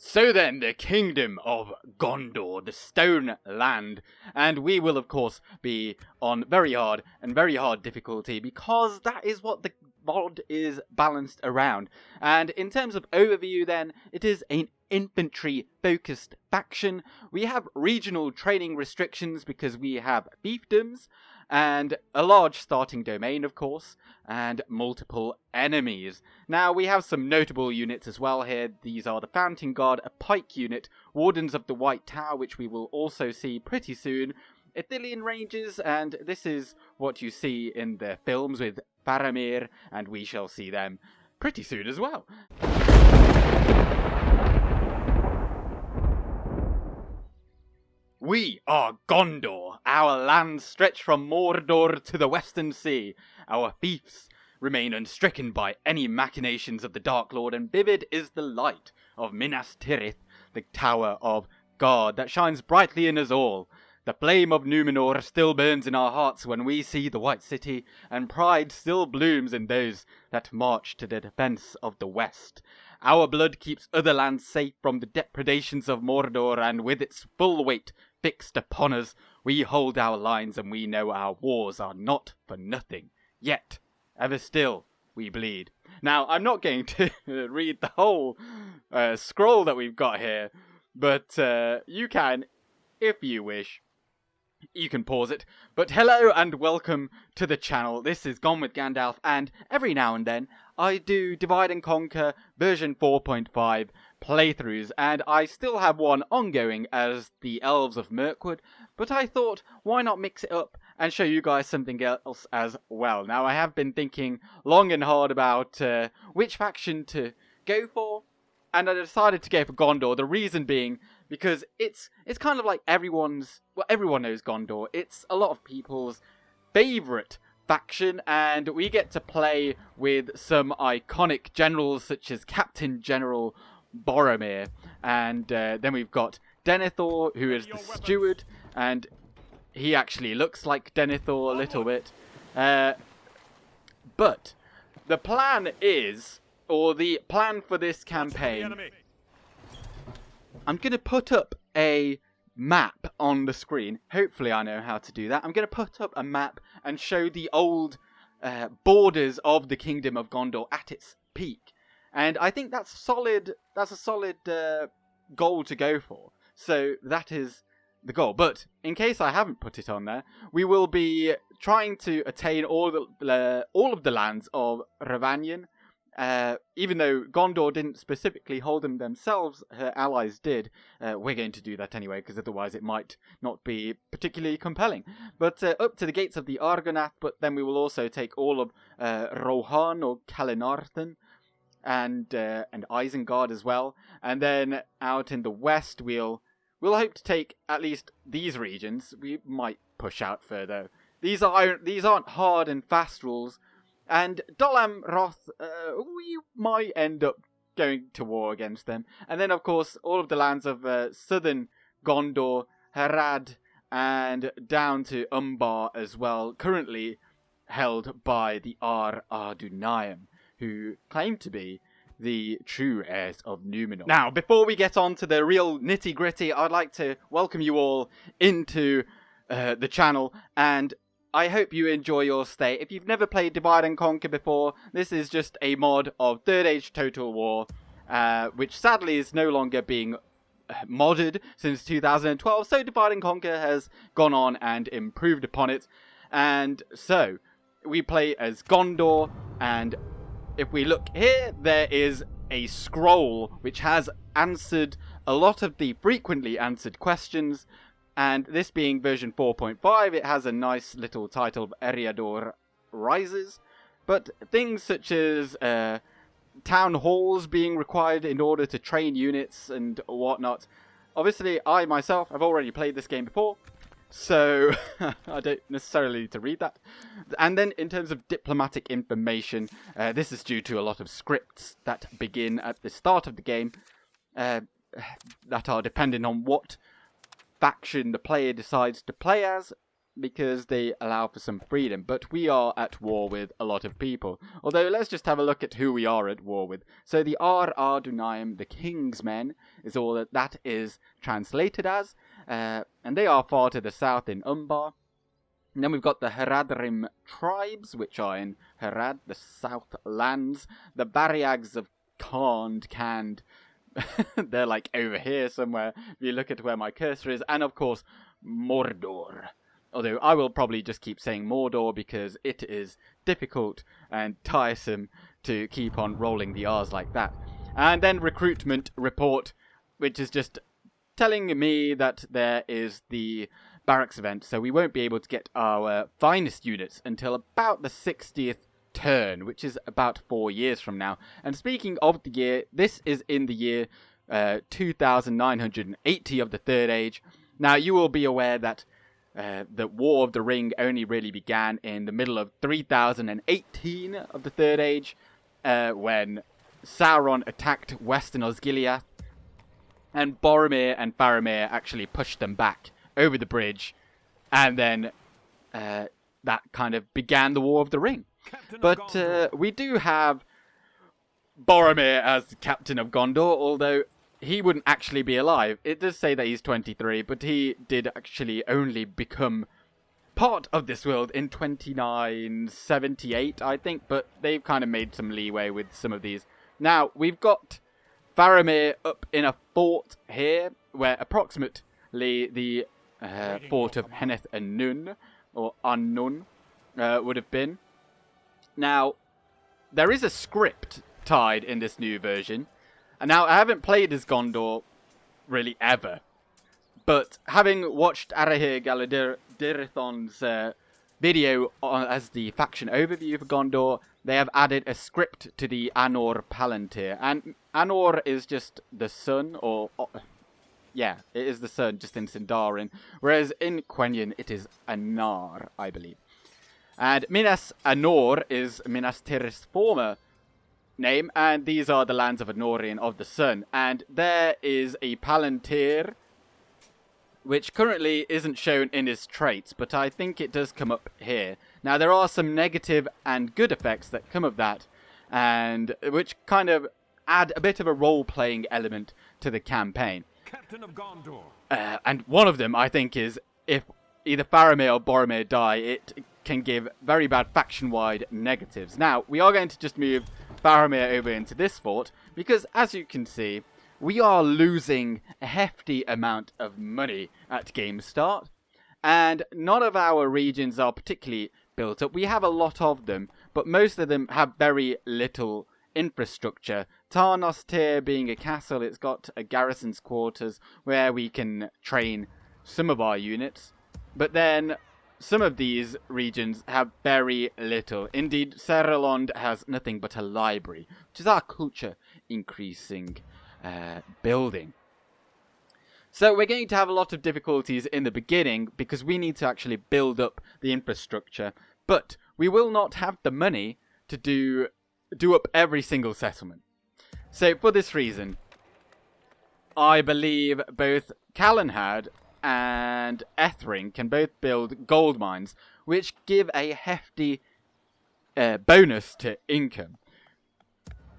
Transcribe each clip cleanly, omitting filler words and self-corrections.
So then, the Kingdom of Gondor, the Stone Land, and we will of course be on very hard difficulty because that is what the mod is balanced around. And in terms of overview then, it is an infantry focused faction. We have regional training restrictions because we have fiefdoms, and a large starting domain of course, and multiple enemies. Now we have some notable units as well here. These are the Fountain Guard, a pike unit, Wardens of the White Tower, which we will also see pretty soon, Ithilien Rangers, and this is what you see in the films with Faramir, and we shall see them pretty soon as well. We are Gondor. Our lands stretch from Mordor to the Western Sea. Our fiefs remain unstricken by any machinations of the Dark Lord, and vivid is the light of Minas Tirith, the Tower of God, that shines brightly in us all. The flame of Numenor still burns in our hearts when we see the White City, and pride still blooms in those that march to the defence of the West. Our blood keeps other lands safe from the depredations of Mordor, and with its full weight fixed upon us, we hold our lines, and we know our wars are not for nothing. Yet, ever still, we bleed. Now, I'm not going to read the whole scroll that we've got here, but you can, if you wish. You can pause it. But hello and welcome to the channel. This is Gone with Gandalf, and every now and then I do Divide and Conquer version 4.5 playthroughs, and I still have one ongoing as the Elves of Mirkwood, but I thought, why not mix it up and show you guys something else as well. Now, I have been thinking long and hard about which faction to go for, and I decided to go for Gondor, the reason being because it's kind of like everyone knows Gondor. It's a lot of people's favourite faction, and we get to play with some iconic generals such as Captain General Boromir, and then we've got Denethor, who is the steward, and he actually looks like Denethor a little bit. But the plan is, or the plan for this campaign, I'm going to put up a map on the screen. Hopefully I know how to do that. I'm going to put up a map and show the old borders of the Kingdom of Gondor at its peak. And I think that's solid. That's a solid goal to go for. So that is the goal. But in case I haven't put it on there, we will be trying to attain all of the lands of River Anduin. Even though Gondor didn't specifically hold them themselves, her allies did. We're going to do that anyway, because otherwise it might not be particularly compelling. But up to the gates of the Argonath, but then we will also take all of Rohan or Kalinarthen, and Isengard as well. And then out in the west, we'll hope to take at least these regions. We might push out further. These aren't hard and fast rules. And Dol Amroth, we might end up going to war against them. And then, of course, all of the lands of southern Gondor, Harad, and down to Umbar as well, currently held by the Ardunaim, who claim to be the true heirs of Numenor. Now, before we get on to the real nitty-gritty, I'd like to welcome you all into the channel, and I hope you enjoy your stay. If you've never played Divide and Conquer before, this is just a mod of Third Age Total War, which sadly is no longer being modded since 2012, so Divide and Conquer has gone on and improved upon it. And so, we play as Gondor, and if we look here, there is a scroll which has answered a lot of the frequently answered questions. And this being version 4.5, it has a nice little title of Eriador Rises. But things such as town halls being required in order to train units and whatnot. Obviously, I myself have already played this game before, so I don't necessarily need to read that. And then in terms of diplomatic information, this is due to a lot of scripts that begin at the start of the game that are dependent on what faction the player decides to play as. because they allow for some freedom, but we are at war with a lot of people. Although, let's just have a look at who we are at war with. So the Anduin, the King's Men, is all that is translated as, and they are far to the south in Umbar. And then we've got the Haradrim tribes, which are in Harad, the South Lands. The Variags of Cand, they're like over here somewhere, if you look at where my cursor is. And of course, Mordor. Although I will probably just keep saying Mordor because it is difficult and tiresome to keep on rolling the R's like that. And then recruitment report, which is just telling me that there is the barracks event, so we won't be able to get our finest units until about the 60th turn, which is about 4 years from now. And speaking of the year, this is in the year 2980 of the Third Age. Now, you will be aware that the War of the Ring only really began in the middle of 3018 of the Third Age, when Sauron attacked Western Osgiliath, and Boromir and Faramir actually pushed them back over the bridge, and then that kind of began the War of the Ring. But we do have Boromir as the Captain of Gondor, although he wouldn't actually be alive. It does say that he's 23, but he did actually only become part of this world in 2978, I think, but they've kind of made some leeway with some of these. Now, we've got Faramir up in a fort here, where approximately the fort of Henneth Annun, or Annun, would have been. Now, there is a script tied in this new version. And now, I haven't played as Gondor really ever. But having watched Arahir Galadirathon's video as the faction overview for Gondor, they have added a script to the Anor Palantir. And Anor is just the sun, or yeah, it is the sun, just in Sindarin. Whereas in Quenya, it is Anar, I believe. And Minas Anor is Minas Tirith's former name, and these are the lands of Anorian of the sun. And there is a Palantir, which currently isn't shown in his traits, but I think it does come up here. Now, there are some negative and good effects that come of that, and which kind of add a bit of a role-playing element to the campaign. Captain of Gondor. And one of them, I think, is if either Faramir or Boromir die, it can give very bad faction-wide negatives. Now, we are going to just move Faramir over into this fort, because as you can see, we are losing a hefty amount of money at game start, and none of our regions are particularly built up. We have a lot of them, but most of them have very little infrastructure. Tarnos Tir being a castle, it's got a garrison's quarters where we can train some of our units, but then some of these regions have very little. Indeed, Serralond has nothing but a library, which is our culture increasing building. So we're going to have a lot of difficulties in the beginning because we need to actually build up the infrastructure, but we will not have the money to do up every single settlement. So for this reason, I believe both Calenhad and Ethring can both build gold mines, which give a hefty bonus to income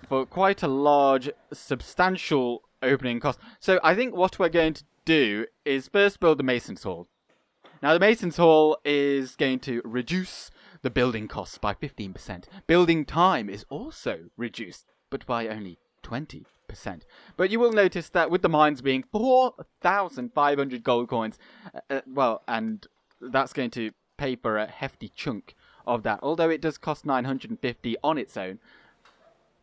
for quite a large, substantial opening cost. So I think what we're going to do is first build the Mason's Hall. Now, the Mason's Hall is going to reduce the building costs by 15%. Building time is also reduced, but by only 20%. But you will notice that with the mines being 4,500 gold coins, well, and that's going to pay for a hefty chunk of that, although it does cost 950 on its own.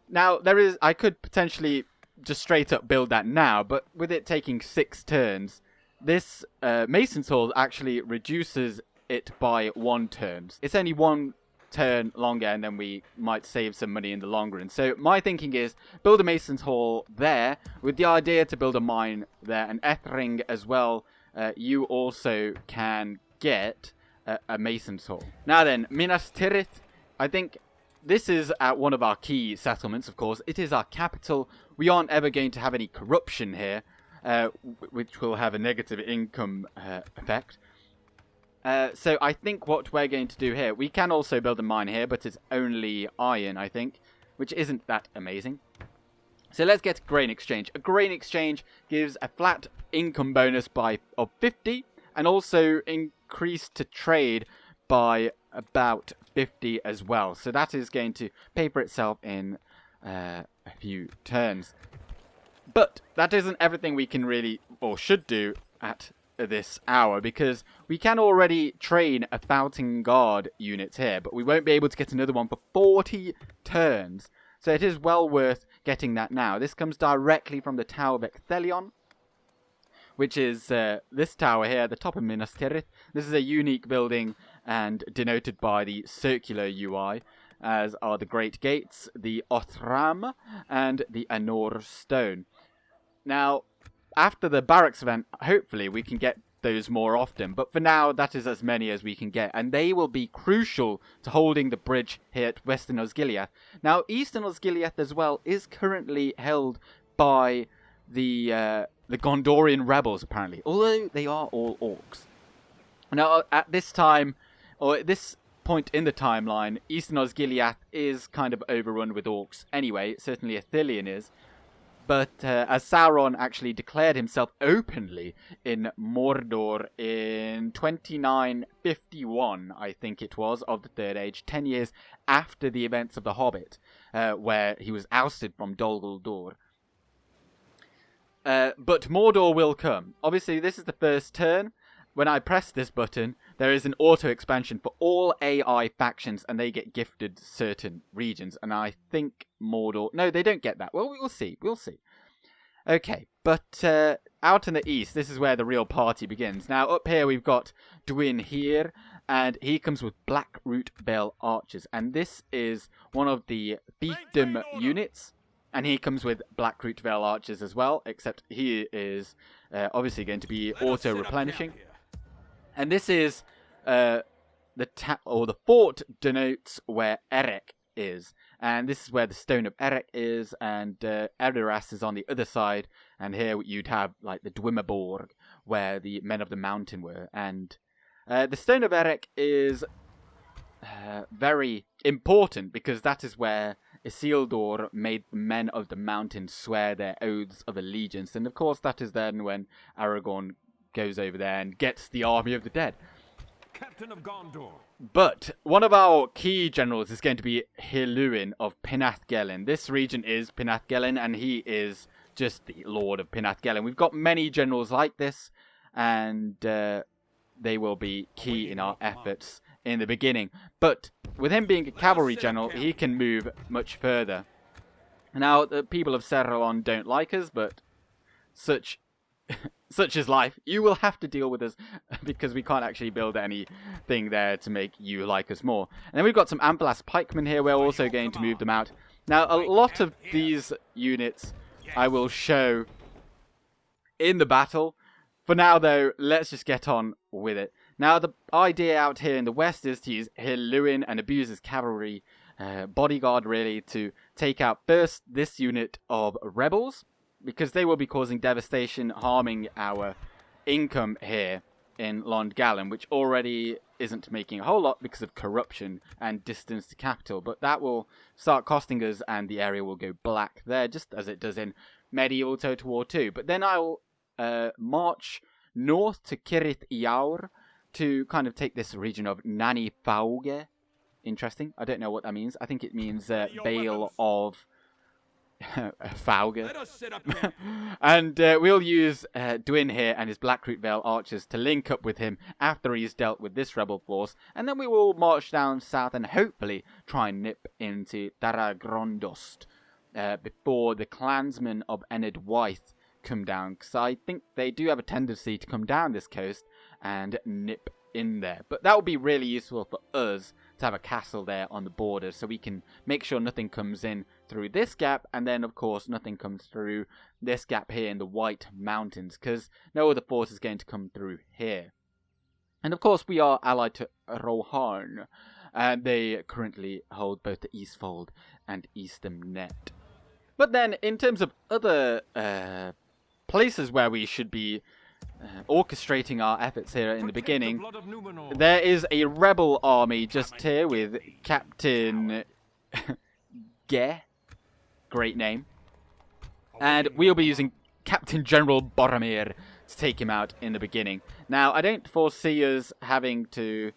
Now, I could potentially just straight up build that now, but with it taking 6 turns, this Mason's Hall actually reduces it by 1 turn. It's only 1 turn longer, and then we might save some money in the long run. So my thinking is build a Mason's Hall there, with the idea to build a mine there, and Ethring as well. You also can get a Mason's Hall. Now then, Minas Tirith, I think this is one of our key settlements, of course. It is our capital. We aren't ever going to have any corruption here, which will have a negative income effect. So I think what we're going to do here, we can also build a mine here, but it's only iron, I think, which isn't that amazing. So let's get a grain exchange. A grain exchange gives a flat income bonus of 50, and also increase to trade by about 50 as well. So that is going to pay for itself in a few turns. But that isn't everything we can really, or should do, at this hour, because we can already train a Fountain Guard unit here, but we won't be able to get another one for 40 turns. So it is well worth getting that now. This comes directly from the Tower of Ecthelion, which is this tower here, the top of Minas Tirith. This is a unique building and denoted by the circular UI, as are the Great Gates, the Othram, and the Anor Stone. Now, after the barracks event, hopefully we can get those more often, but for now that is as many as we can get, and they will be crucial to holding the bridge here at Western Osgiliath. Now, Eastern Osgiliath as well is currently held by the Gondorian rebels, apparently, although they are all orcs. Now, at this time, or at this point in the timeline, Eastern Osgiliath is kind of overrun with orcs anyway. Certainly Hirluin is. But as Sauron actually declared himself openly in Mordor in 2951, I think it was, of the Third Age, 10 years after the events of The Hobbit, where he was ousted from Dol Guldur. But Mordor will come. Obviously, this is the first turn. When I press this button, there is an auto-expansion for all AI factions, and they get gifted certain regions. And I think Mordor... No, they don't get that. Well, we'll see. We'll see. Okay, but out in the east, this is where the real party begins. Now, up here, we've got Duin here, and he comes with Blackroot Vale Archers. And this is one of the fiefdom units. And he comes with Blackroot Vale Archers as well, except he is obviously going to be auto-replenishing. And this is the fort denotes where Erech is, and this is where the Stone of Erech is, and Edoras is on the other side. And here you'd have like the Dwimmerborg, where the Men of the Mountain were. And the Stone of Erech is very important because that is where Isildur made the Men of the Mountain swear their oaths of allegiance, and of course that is then when Aragorn goes over there and gets the army of the dead. Captain of Gondor. But one of our key generals is going to be Hirluin of Pinath-Gelin. This region is Pinath-Gelin, and he is just the Lord of Pinath-Gelin. We've got many generals like this, and they will be key in our efforts in the beginning. But with him being a cavalry general, he can move much further. Now, the people of Serralon don't like us, but such is life. You will have to deal with us because we can't actually build anything there to make you like us more. And then we've got some Amphalas pikemen here. We're also going to move them out. Now, a lot of these units I will show in the battle. For now, though, let's just get on with it. Now, the idea out here in the west is to use Hirluin and abuse his cavalry bodyguard, really, to take out first this unit of rebels, because they will be causing devastation, harming our income here in Londgalen, which already isn't making a whole lot because of corruption and distance to capital. But that will start costing us, and the area will go black there, just as it does in medieval Total War 2. But then I'll march north to Cirith Iaur to kind of take this region of Nani Fauge. Interesting. I don't know what that means. I think it means Vale of Fauge. And we'll use Duin here and his Blackroot Vale archers to link up with him after he's dealt with this rebel force, and then we will march down south and hopefully try and nip into Daragrondost before the clansmen of Enid Wythe come down, because I think they do have a tendency to come down this coast and nip in there. But that would be really useful for us to have a castle there on the border, so we can make sure nothing comes in through this gap, and then of course nothing comes through this gap here in the White Mountains, because no other force is going to come through here. And of course we are allied to Rohan, and they currently hold both the Eastfold and Eastern Net. But then in terms of other places where we should be orchestrating our efforts here in the Protect beginning. blood of Numenor. There is a rebel army just here with Captain Cair. Great name. And we'll be using Captain General Boromir to take him out in the beginning. Now, I don't foresee us having to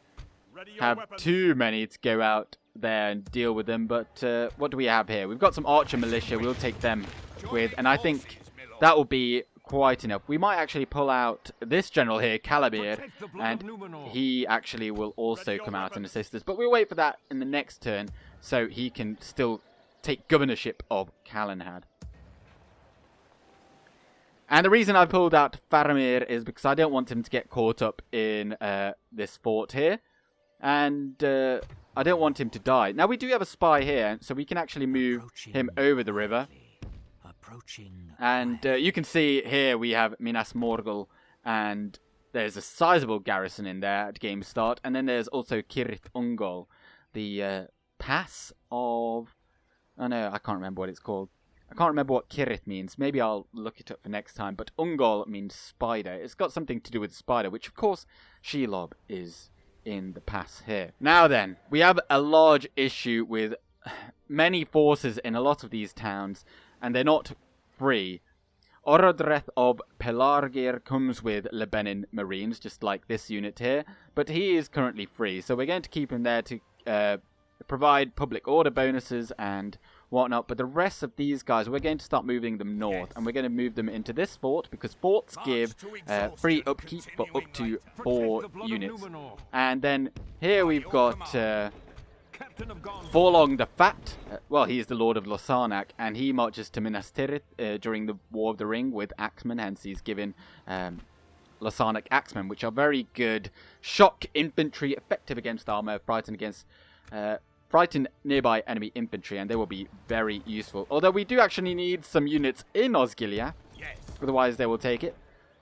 have too many to go out there and deal with them, but what do we have here? We've got some archer militia. We'll take them with, and I think that will be quite enough. We might actually pull out this general here, Faramir, and he actually will also come out and assist us. But we'll wait for that in the next turn, so he can still take governorship of Calenhad. And the reason I pulled out Faramir is because I don't want him to get caught up in this fort here. And I don't want him to die. Now, we do have a spy here, so we can actually move him over the river. And you can see here we have Minas Morgul, and there's a sizable garrison in there at game start. And then there's also Cirith Ungol, the pass of... Oh no, I can't remember what it's called. I can't remember what Cirith means. Maybe I'll look it up for next time. But Ungol means spider. It's got something to do with spider, which of course Shelob is in the pass here. Now then, we have a large issue with many forces in a lot of these towns, and they're not free. Orodreth of Pelargir comes with Lebanon Marines, just like this unit here, but he is currently free, so we're going to keep him there to provide public order bonuses and whatnot. But the rest of these guys, we're going to start moving them north, and we're going to move them into this fort, because forts give free upkeep for up to 4 units. And then here we've got Forlong the Fat. Well, he is the Lord of Lossarnac, and he marches to Minas Tirith during the War of the Ring with axemen, hence he's given Lossarnac axemen, which are very good shock infantry, effective against armor, frighten nearby enemy infantry, and they will be very useful. Although we do actually need some units in Osgiliath, otherwise they will take it.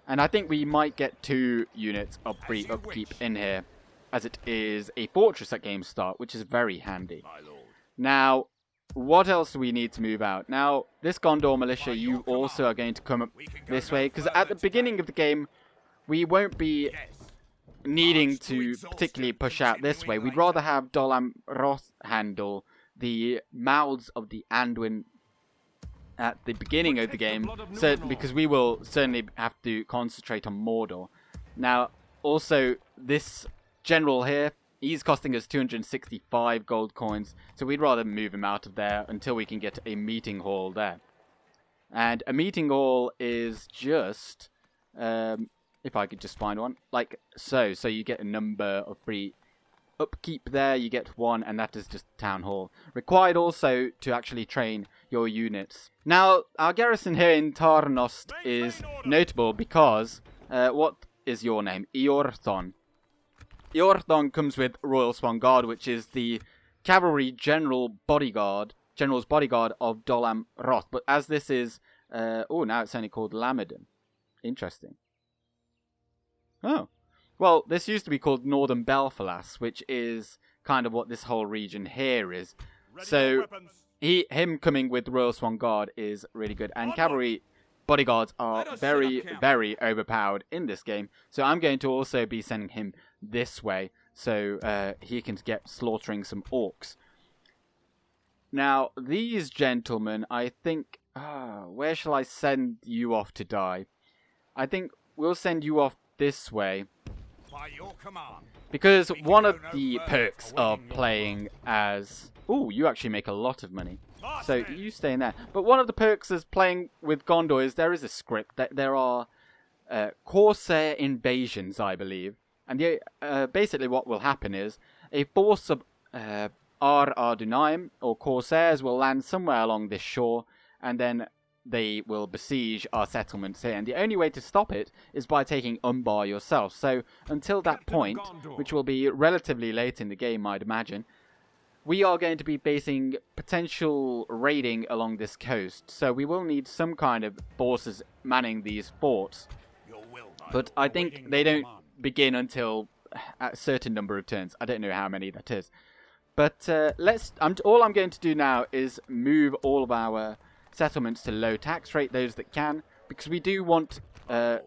And I think we might get 2 units of free upkeep in here, as it is a fortress at game start, which is very handy. Now, what else do we need to move out? Now, this Gondor militia, you also are going to come up this way, because at the beginning of the game, we won't be needing to particularly push out this way. We'd rather have Dol Amroth handle the mouths of the Anduin at the beginning of the game, because we will certainly have to concentrate on Mordor. Now, also, this general here, he's costing us 265 gold coins, so we'd rather move him out of there until we can get a meeting hall there. And a meeting hall is just... if I could just find one, like so. So you get a number of free upkeep there, you get 1, and that is just town hall. Required also to actually train your units. Now, our garrison here in Tarnost is notable because, what is your name? Eorthon. Eorthon comes with Royal Swan Guard, which is the cavalry general's bodyguard of Dol Amroth. But as this is, oh, now it's only called Lamadon. Interesting. Oh, well, this used to be called Northern Belfalas, which is kind of what this whole region here is. So, him coming with Royal Swan Guard is really good. And cavalry bodyguards are very, very overpowered in this game. So I'm going to also be sending him this way, so he can get slaughtering some orcs. Now, these gentlemen, I think... where shall I send you off to die? I think we'll send you off this way, because one of the perks of playing as... Ooh, you actually make a lot of money, so you stay in there. But one of the perks of playing with Gondor is there is a script. That there are Corsair invasions, I believe. And basically what will happen is a force of Ardunaim, or Corsairs, will land somewhere along this shore, and then they will besiege our settlements here. And the only way to stop it is by taking Umbar yourself. So until that point, which will be relatively late in the game, I'd imagine, we are going to be facing potential raiding along this coast. So we will need some kind of forces manning these forts. But I think they don't begin until a certain number of turns. I don't know how many that is. But all I'm going to do now is move all of our settlements to low tax rate, those that can, because we do want to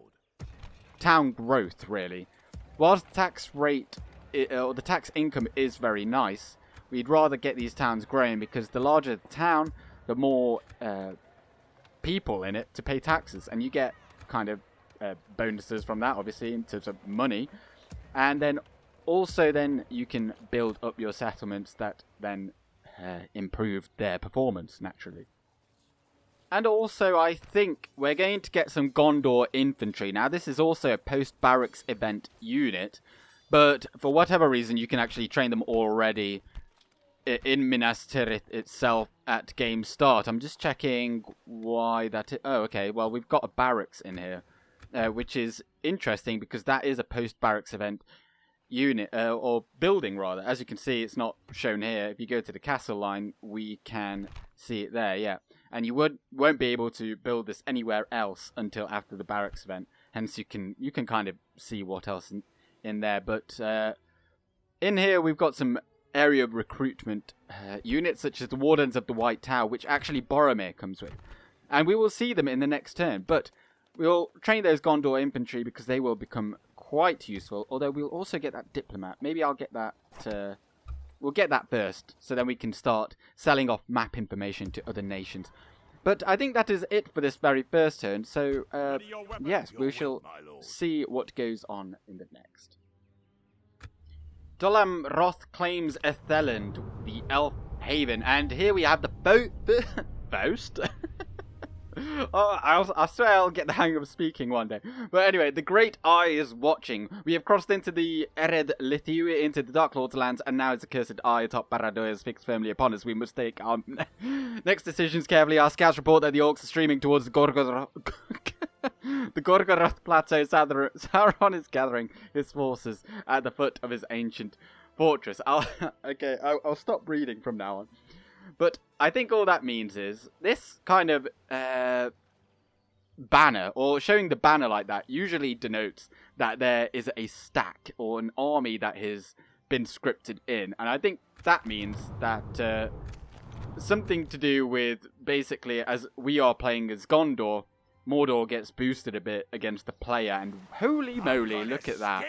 town growth, really. Whilst the tax rate, or the tax income is very nice, we'd rather get these towns growing because the larger the town, the more people in it to pay taxes. And you get kind of bonuses from that, obviously, in terms of money. And then also then you can build up your settlements that then improve their performance, naturally. And also, I think we're going to get some Gondor infantry. Now, this is also a post-barracks event unit, but for whatever reason, you can actually train them already in Minas Tirith itself at game start. I'm just checking why that is. Oh, okay, well, we've got a barracks in here, which is interesting because that is a post-barracks event unit, or building rather. As you can see, it's not shown here. If you go to the castle line, we can see it there, yeah. And you won't be able to build this anywhere else until after the barracks event. Hence, you can kind of see what else in there. But in here, we've got some area recruitment units, such as the Wardens of the White Tower, which actually Boromir comes with. And we will see them in the next turn. But we'll train those Gondor infantry because they will become quite useful. Although we'll also get that diplomat. Maybe I'll get that... We'll get that first, so then we can start selling off map information to other nations. But I think that is it for this very first turn, so yes, we shall see what goes on in the next. Dolam Roth claims Etheland, the Elf Haven, and here we have the Boast? Oh, I swear I'll get the hang of speaking one day. But anyway, the Great Eye is watching. We have crossed into the Ered Lithiu, into the Dark Lord's lands, and now its accursed eye atop Barad-dûr is fixed firmly upon us. We must take our next decisions carefully. Our scouts report that the Orcs are streaming towards the Gorgoroth Plateau. Sauron is gathering his forces at the foot of his ancient fortress. I'll stop reading from now on. But I think all that means is this kind of banner, or showing the banner like that, usually denotes that there is a stack or an army that has been scripted in. And I think that means that something to do with, basically, as we are playing as Gondor, Mordor gets boosted a bit against the player. And holy moly, look at that.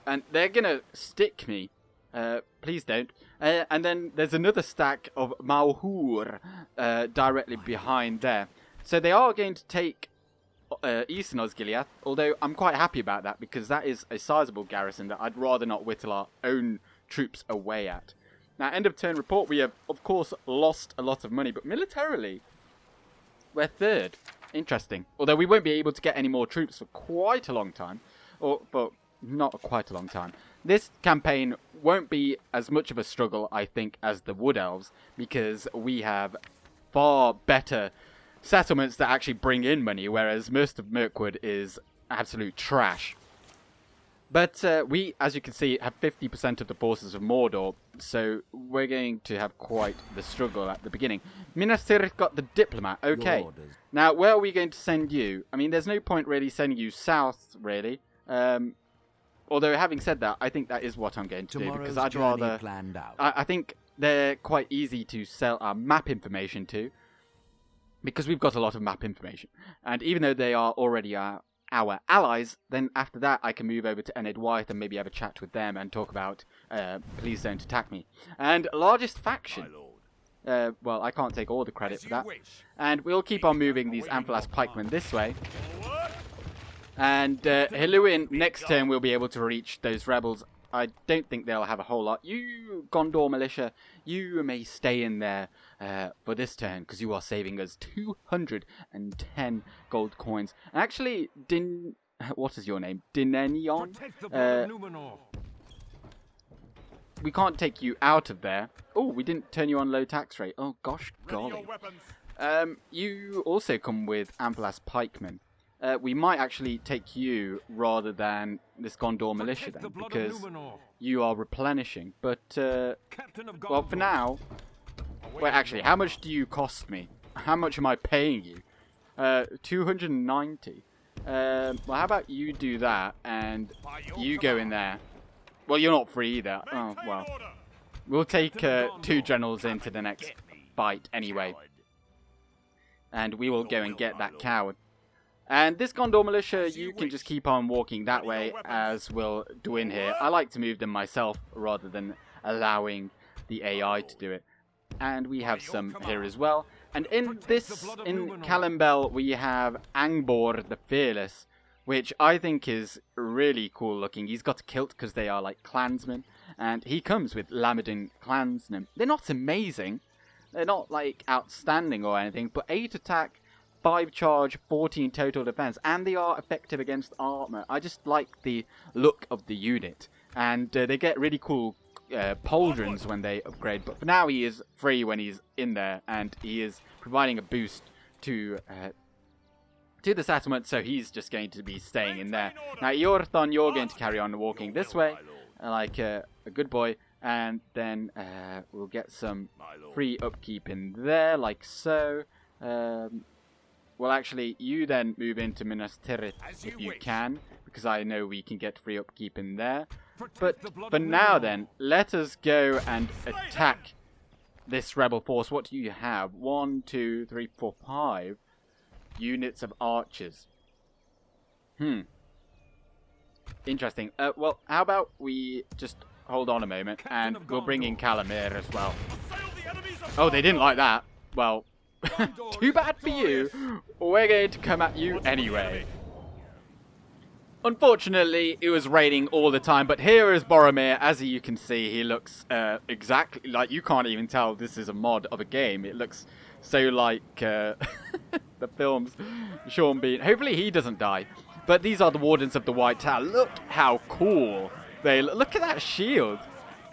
And they're going to stick me. Please don't. And then there's another stack of Mauhur directly behind there. So they are going to take Eastern Osgiliath, although I'm quite happy about that because that is a sizable garrison that I'd rather not whittle our own troops away at. Now, end of turn report, we have, of course, lost a lot of money, but militarily, we're third. Interesting. Although we won't be able to get any more troops for quite a long time. But not quite a long time. This campaign won't be as much of a struggle, I think, as the Wood Elves, because we have far better settlements that actually bring in money, whereas most of Mirkwood is absolute trash. But we, as you can see, have 50% of the forces of Mordor, so we're going to have quite the struggle at the beginning. Minas Tirith got the diplomat, okay. Now, where are we going to send you? I mean, there's no point really sending you south, really. Although, having said that, I think that is what I'm going to do, because I'd rather... I think they're quite easy to sell our map information to, because we've got a lot of map information. And even though they are already our allies, then after that I can move over to Ened Wyeth and maybe have a chat with them and talk about please don't attack me. And largest faction. Well, I can't take all the credit for that. And we'll keep on moving these Amphalas pikemen this way. And Hirluin, next turn, we'll be able to reach those rebels. I don't think they'll have a whole lot. You, Gondor militia, you may stay in there for this turn, because you are saving us 210 gold coins. And actually, what is your name? Dinenion? We can't take you out of there. Oh, we didn't turn you on low tax rate. Oh, gosh golly. You also come with Amphalas pikemen. We might actually take you rather than this Gondor militia then, because you are replenishing. But, well, for now... Wait, actually, how much do you cost me? How much am I paying you? 290. Well, how about you do that, and you go in there. Well, you're not free either. Oh, well. We'll take 2 generals into the next fight anyway. And we will go and get that coward. And this Gondor militia, you can just keep on walking that way, as will Duin here. I like to move them myself rather than allowing the AI to do it. And we have some here as well. And in Calimbel, we have Angbor the Fearless, which I think is really cool looking. He's got a kilt because they are like clansmen. And he comes with Lamadin clansmen. They're not amazing. They're not like outstanding or anything. But 8 attack, 5 charge, 14 total defense. And they are effective against armor. I just like the look of the unit. And they get really cool pauldrons when they upgrade. But for now he is free when he's in there. And he is providing a boost to the settlement. So he's just going to be staying in there. Now Iorthon, you're going to carry on walking this way. Like a good boy. And then we'll get some free upkeep in there, like so. Well, actually, you then move into Minas Tirith if you can, because I know we can get free upkeep in there. But for now, then, let us go and attack this rebel force. What do you have? 1, 2, 3, 4, 5 units of archers. Interesting. Well, how about we just hold on a moment, and we'll bring in Faramir as well. Oh, they didn't like that. Well, too bad for you. We're going to come at you anyway. Unfortunately, it was raining all the time, but here is Boromir. As you can see, he looks exactly like, you can't even tell this is a mod of a game. It looks so like the films Sean Bean. Hopefully he doesn't die. But these are the Wardens of the White Tower. Look how cool they look. Look at that shield.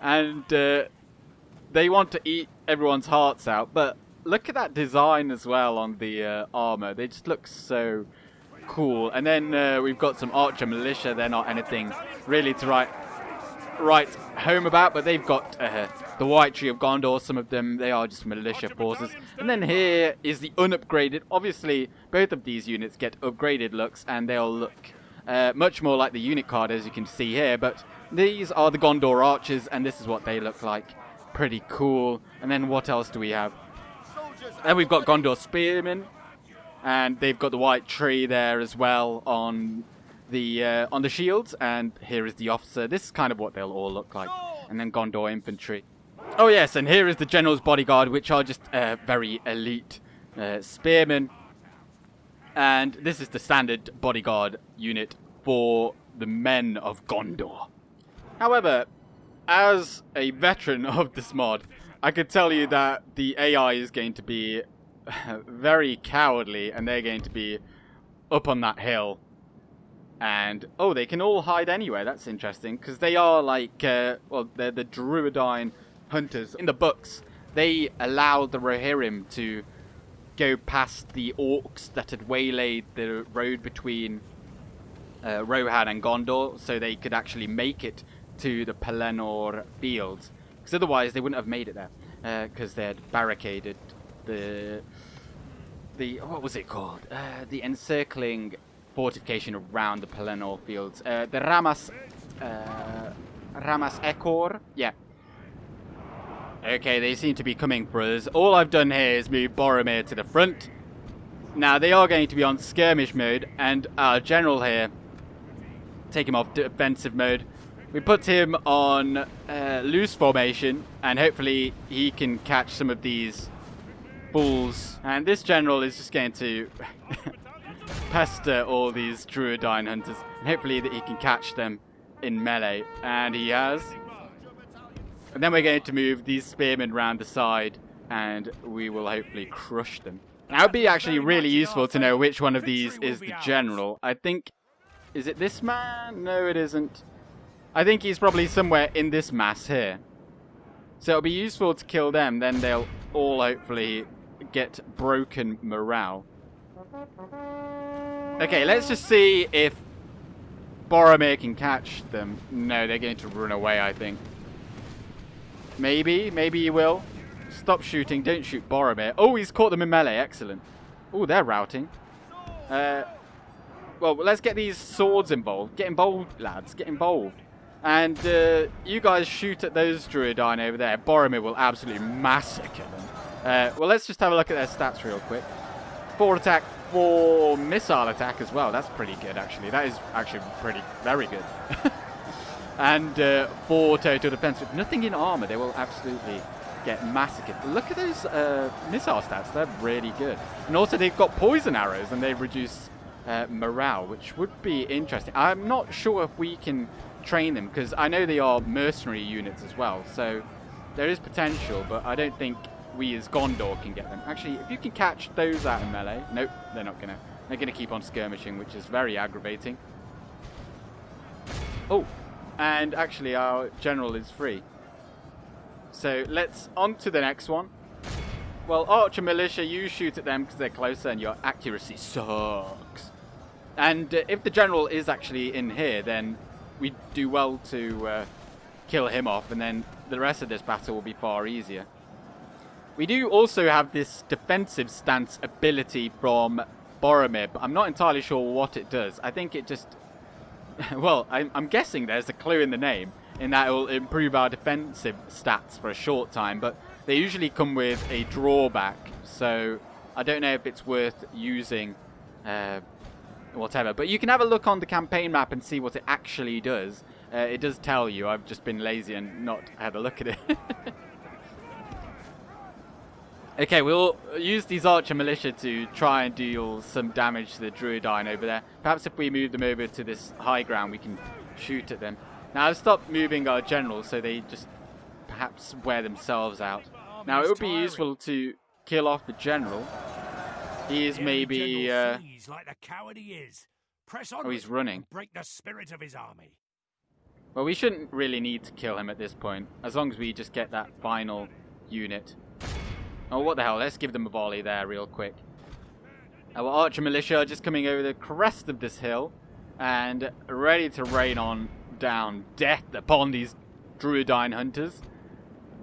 And they want to eat everyone's hearts out. But look at that design as well on the armor. They just look so cool. And then we've got some archer militia. They're not anything really to write home about, but they've got the White Tree of Gondor. Some of them, they are just militia forces. And then here is the unupgraded. Obviously, both of these units get upgraded looks, and they'll look much more like the unit card, as you can see here. But these are the Gondor archers, and this is what they look like. Pretty cool. And then what else do we have? Then we've got Gondor spearmen, and they've got the White Tree there as well on the shields. And here is the officer. This is kind of what they'll all look like. And then Gondor infantry. Oh yes, and here is the general's bodyguard, which are just very elite spearmen. And this is the standard bodyguard unit for the men of Gondor. However, as a veteran of this mod, I could tell you that the AI is going to be very cowardly, and they're going to be up on that hill. And, oh, they can all hide anywhere. That's interesting, because they are like, well, they're the Druidine hunters. In the books, they allowed the Rohirrim to go past the Orcs that had waylaid the road between Rohan and Gondor, so they could actually make it to the Pelennor fields. Because otherwise, they wouldn't have made it there, because they had barricaded the what was it called? The encircling fortification around the Pelennor fields. The Ramas Ekor? Yeah. Okay, they seem to be coming for us. All I've done here is move Boromir to the front. Now, they are going to be on skirmish mode, and our general here, take him off defensive mode. We put him on loose formation, and hopefully he can catch some of these fools. And this general is just going to pester all these Druidine hunters, and hopefully that he can catch them in melee. And he has. And then we're going to move these spearmen round the side, and we will hopefully crush them. Now, it would be actually really useful to know which one of these is the general. I think... Is it this man? No, it isn't. I think he's probably somewhere in this mass here. So it'll be useful to kill them, then they'll all hopefully get broken morale. Okay, let's just see if Boromir can catch them. No, they're going to run away, I think. Maybe he will. Stop shooting, don't shoot Boromir. Oh, he's caught them in melee, excellent. Oh, they're routing. Well, let's get these swords involved. Get involved, lads, get involved. And you guys shoot at those Druidine over there. Boromir will absolutely massacre them. Well, let's just have a look at their stats real quick. 4 attack, 4 missile attack as well. That's pretty good, actually. That is actually very good. And 4 total defense with nothing in armor. They will absolutely get massacred. Look at those missile stats. They're really good. And also they've got poison arrows and they reduce morale, which would be interesting. I'm not sure if we can train them because I know they are mercenary units as well. So there is potential, but I don't think we as Gondor can get them. Actually, if you can catch those out in melee. Nope, they're not gonna. They're gonna keep on skirmishing, which is very aggravating. Oh, and actually our general is free. So let's on to the next one. Well, Archer Militia, you shoot at them because they're closer and your accuracy sucks. And if the general is actually in here, then we do well to kill him off, and then the rest of this battle will be far easier. We do also have this defensive stance ability from Boromir, but I'm not entirely sure what it does. I think it just... well, I'm guessing there's a clue in the name, in that it will improve our defensive stats for a short time, but they usually come with a drawback, so I don't know if it's worth using whatever. But you can have a look on the campaign map and see what it actually does. It does tell you. I've just been lazy and not had a look at it. Okay, we'll use these Archer Militia to try and deal some damage to the Druidine over there. Perhaps if we move them over to this high ground, we can shoot at them. Now, I've stopped moving our generals, so they just perhaps wear themselves out. Now, it would be useful to kill off the general. He is maybe... like the coward he is. Press on. Oh, he's running. Break the spirit of his army. Well, we shouldn't really need to kill him at this point, as long as we just get that final unit. Oh, what the hell? Let's give them a volley there real quick. Our Archer Militia are just coming over the crest of this hill and ready to rain on down death upon these Druidine hunters.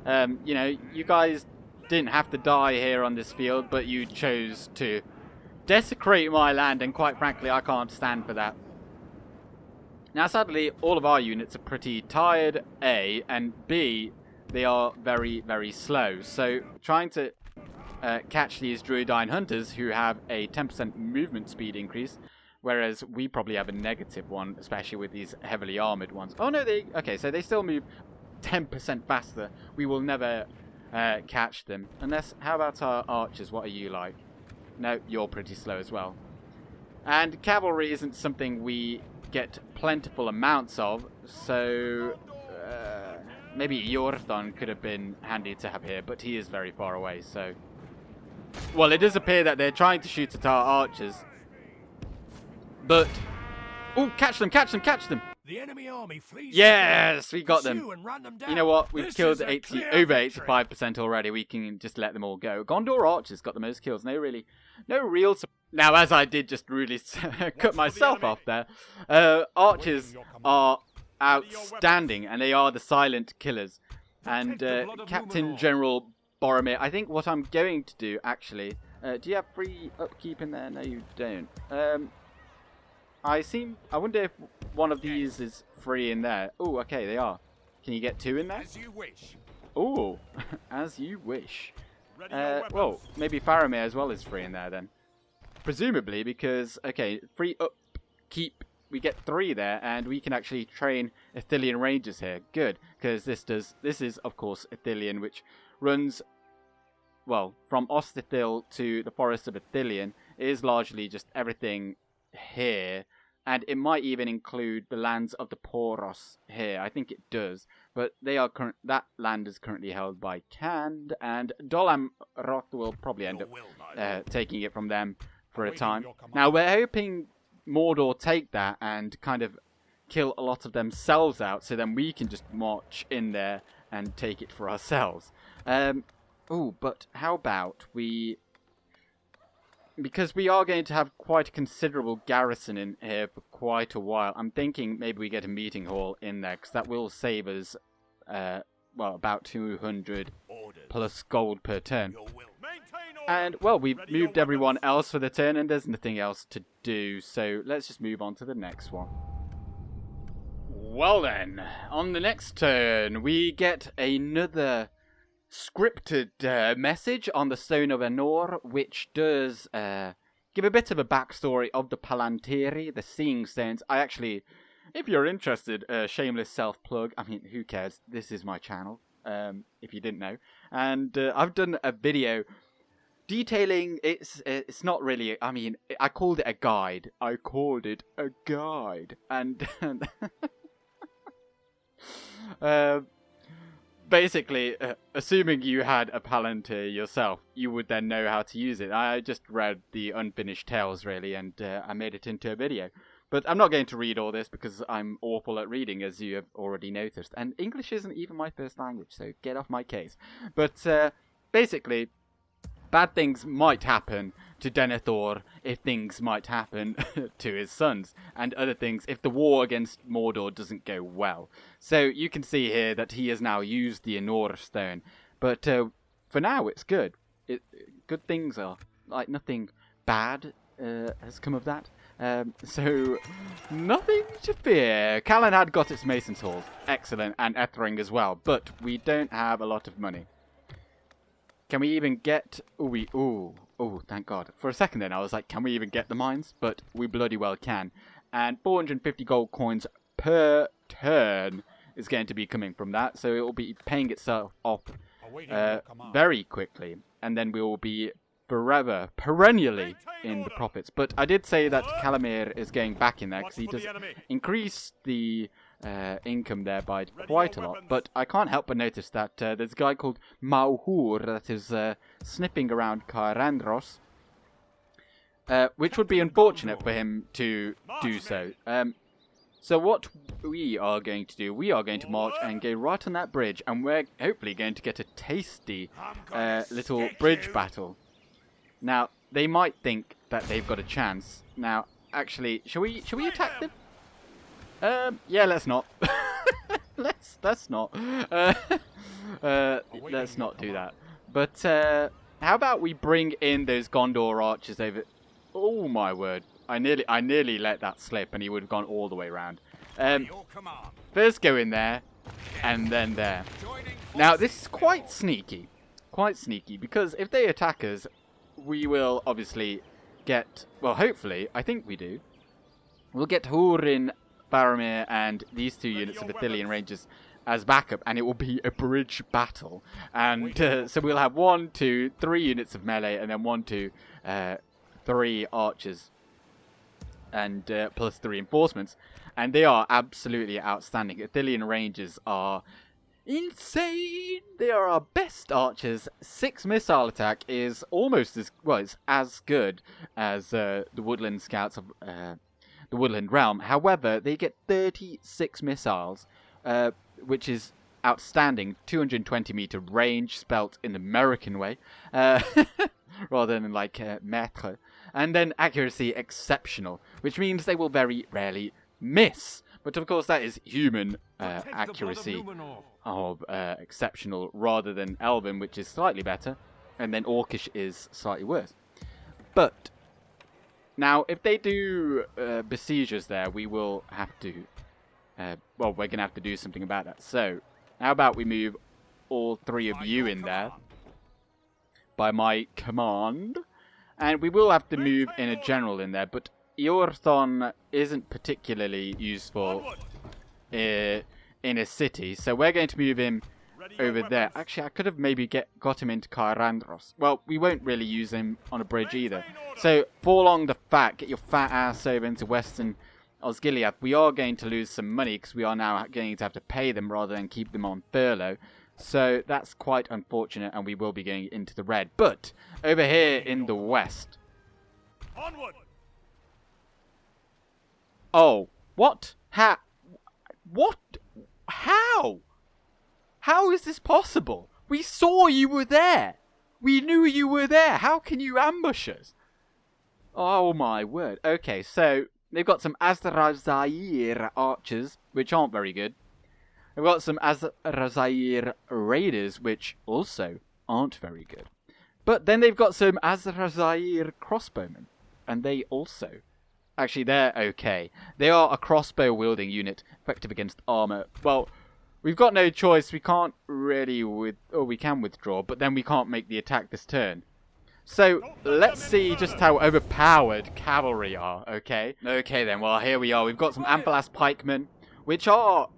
You know, you guys didn't have to die here on this field, but you chose to desecrate my land, and quite frankly, I can't stand for that. Now, sadly, all of our units are pretty tired, A, and B, they are very, very slow. So, trying to catch these Druidine hunters who have a 10% movement speed increase, whereas we probably have a negative one, especially with these heavily armored ones. Oh no, okay, so they still move 10% faster. We will never catch them. Unless, how about our archers? What are you like? No, you're pretty slow as well. And cavalry isn't something we get plentiful amounts of, so maybe Jordan could have been handy to have here, but he is very far away, so... Well, it does appear that they're trying to shoot at our archers. But... Oh, catch them, catch them, catch them! The enemy army flees. Yes, we got them. them You know what? We've killed over 85% already. We can just let them all go. Gondor archers got the most kills. No real... Now, as I did just really cut myself off there, archers are outstanding, and they are the silent killers. And Captain General Boromir, I think what I'm going to do, actually... do you have free upkeep in there? No, you don't. I wonder if one of these is free in there. Oh, okay, they are. Can you get 2 in there? As you wish. Oh, as you wish. Well, maybe Faramir as well is free in there then. Presumably, because, okay, free upkeep, we get 3 there, and we can actually train Ithilien Rangers here. Good, because this is, of course, Ithilien, which runs, well, from Ostithil to the Forest of Ithilien. It is largely just everything here, and it might even include the lands of the Poros here. I think it does, but that land is currently held by Cand, and Dol Amroth will probably end up taking it from them for a time. Now, we're hoping Mordor take that and kind of kill a lot of themselves out, so then we can just march in there and take it for ourselves. Oh, but how about we... Because we are going to have quite a considerable garrison in here for quite a while, I'm thinking maybe we get a meeting hall in there, because that will save us, well, about 200 plus gold per turn. And, well, we've moved everyone else for the turn, and there's nothing else to do, so let's just move on to the next one. Well then, on the next turn, we get another scripted message on the Stone of Anor, which does give a bit of a backstory of the Palantiri, the Seeing Stones. I actually, if you're interested, shameless self-plug, I mean, who cares? This is my channel, if you didn't know. And I've done a video detailing, it's not really, I mean, I called it a guide. And basically, assuming you had a Palantir yourself, you would then know how to use it. I just read the unfinished tales, really, and I made it into a video. But I'm not going to read all this because I'm awful at reading, as you have already noticed. And English isn't even my first language, so get off my case. But basically, bad things might happen to Denethor if things might happen to his sons, and other things if the war against Mordor doesn't go well. So you can see here that he has now used the Anor stone, but for now it's good. Good things are, like, nothing bad has come of that. So nothing to fear. Calenhad got its Mason's Halls, excellent, and Ethering as well, but we don't have a lot of money. Can we even get... Oh, thank God. For a second then, I was like, can we even get the mines? But we bloody well can. And 450 gold coins per turn is going to be coming from that. So it will be paying itself off very quickly. And then we will be forever, perennially in the profits. But I did say that Faramir is going back in there because he does increase the income there by quite a lot. But I can't help but notice that there's a guy called Mauhur that is sniffing around Cair Andros, which would be unfortunate for him to do so. So what we are going to do, we are going to march and go right on that bridge, and we're hopefully going to get a tasty little bridge battle. Now, they might think that they've got a chance. Now, actually, shall we attack them? Yeah, let's not. let's not. Let's not do that. But how about we bring in those Gondor archers over? Oh my word! I nearly let that slip, and he would have gone all the way around. First go in there, and then there. Now this is quite sneaky, because if they attack us, we will obviously get, well, hopefully, I think we do. We'll get Hurin, Faramir, and these 2 units of Ithilien Rangers as backup, and it will be a bridge battle. And so we'll have 1, 2, 3 units of melee, and then 1, 2, 3 archers, and plus 3 reinforcements. And they are absolutely outstanding. Ithilien Rangers are insane. They are our best archers. 6 missile attack is almost as, well, it's as good as the Woodland Scouts of the Woodland Realm. However, they get 36 missiles, which is outstanding. 220 meter range, spelt in the American way, rather than like mètre. And then accuracy exceptional, which means they will very rarely miss. But of course, that is human accuracy of exceptional rather than Elven, which is slightly better, and then Orcish is slightly worse. But now, if they do besiegers there, we will have to, well, we're going to have to do something about that. So, how about we move all 3 of you in there by my command, and we will have to move in a general in there, but Iorthon isn't particularly useful in a city, so we're going to move him over there. Actually, I could have maybe got him into Cair Andros. Well, we won't really use him on a bridge either. So, Forlong the Fat, get your fat ass over into Western Osgiliath. We are going to lose some money because we are now going to have to pay them rather than keep them on furlough. So, that's quite unfortunate, and we will be going into the red. But, over here in the west... Onward! Oh, what? What? How? How is this possible? We saw you were there. We knew you were there. How can you ambush us? Oh my word. Okay, so they've got some Azrazair archers, which aren't very good. They've got some Azrazair raiders, which also aren't very good. But then they've got some Azrazair crossbowmen, and they also... Actually, they're okay. They are a crossbow-wielding unit, effective against armor. Well, we've got no choice. We can't really we can withdraw, but then we can't make the attack this turn. So, let's see just how overpowered cavalry are, okay? Okay then, well, here we are. We've got some Amphalas pikemen, which are,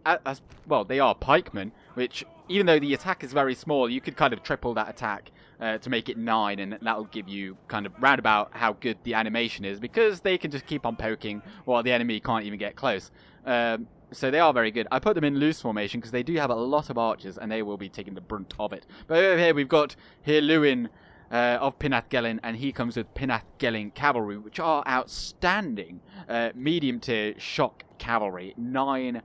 they are pikemen, which, even though the attack is very small, you could kind of triple that attack to make it 9, and that'll give you kind of roundabout how good the animation is, because they can just keep on poking while the enemy can't even get close. So they are very good. I put them in loose formation because they do have a lot of archers, and they will be taking the brunt of it. But over here we've got Hirluin of Pinath-Gelin, and he comes with Pinath-Gelin cavalry, which are outstanding. Medium tier shock cavalry, 9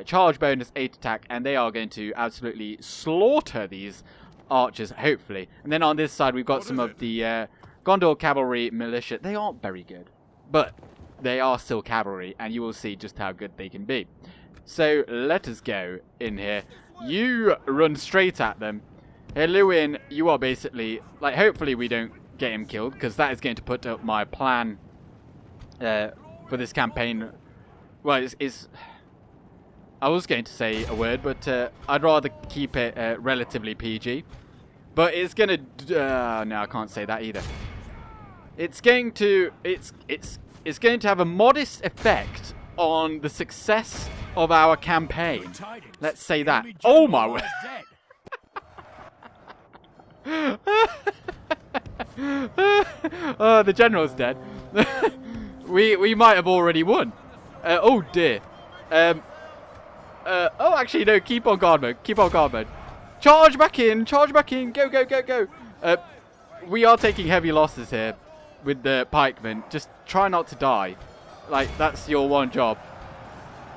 charge bonus, 8 attack, and they are going to absolutely slaughter these archers, hopefully. And then on this side we've got some of the Gondor cavalry militia. They aren't very good, but they are still cavalry, and you will see just how good they can be. So let us go in here. You run straight at them. Hirluin, you are basically, like, hopefully we don't get him killed, because that is going to put up my plan for this campaign. Well, I was going to say a word, but I'd rather keep it relatively PG. But it's going to... no, I can't say that either. It's going to... It's going to have a modest effect on the success of our campaign. Let's say that. Oh my word. Oh, the general's dead. we might have already won. Oh dear. Oh, actually no. Keep on guard mode. Keep on guard mode. Charge back in. Charge back in. Go, go, go, go. We are taking heavy losses here with the pikemen. Just try not to die. Like, that's your one job.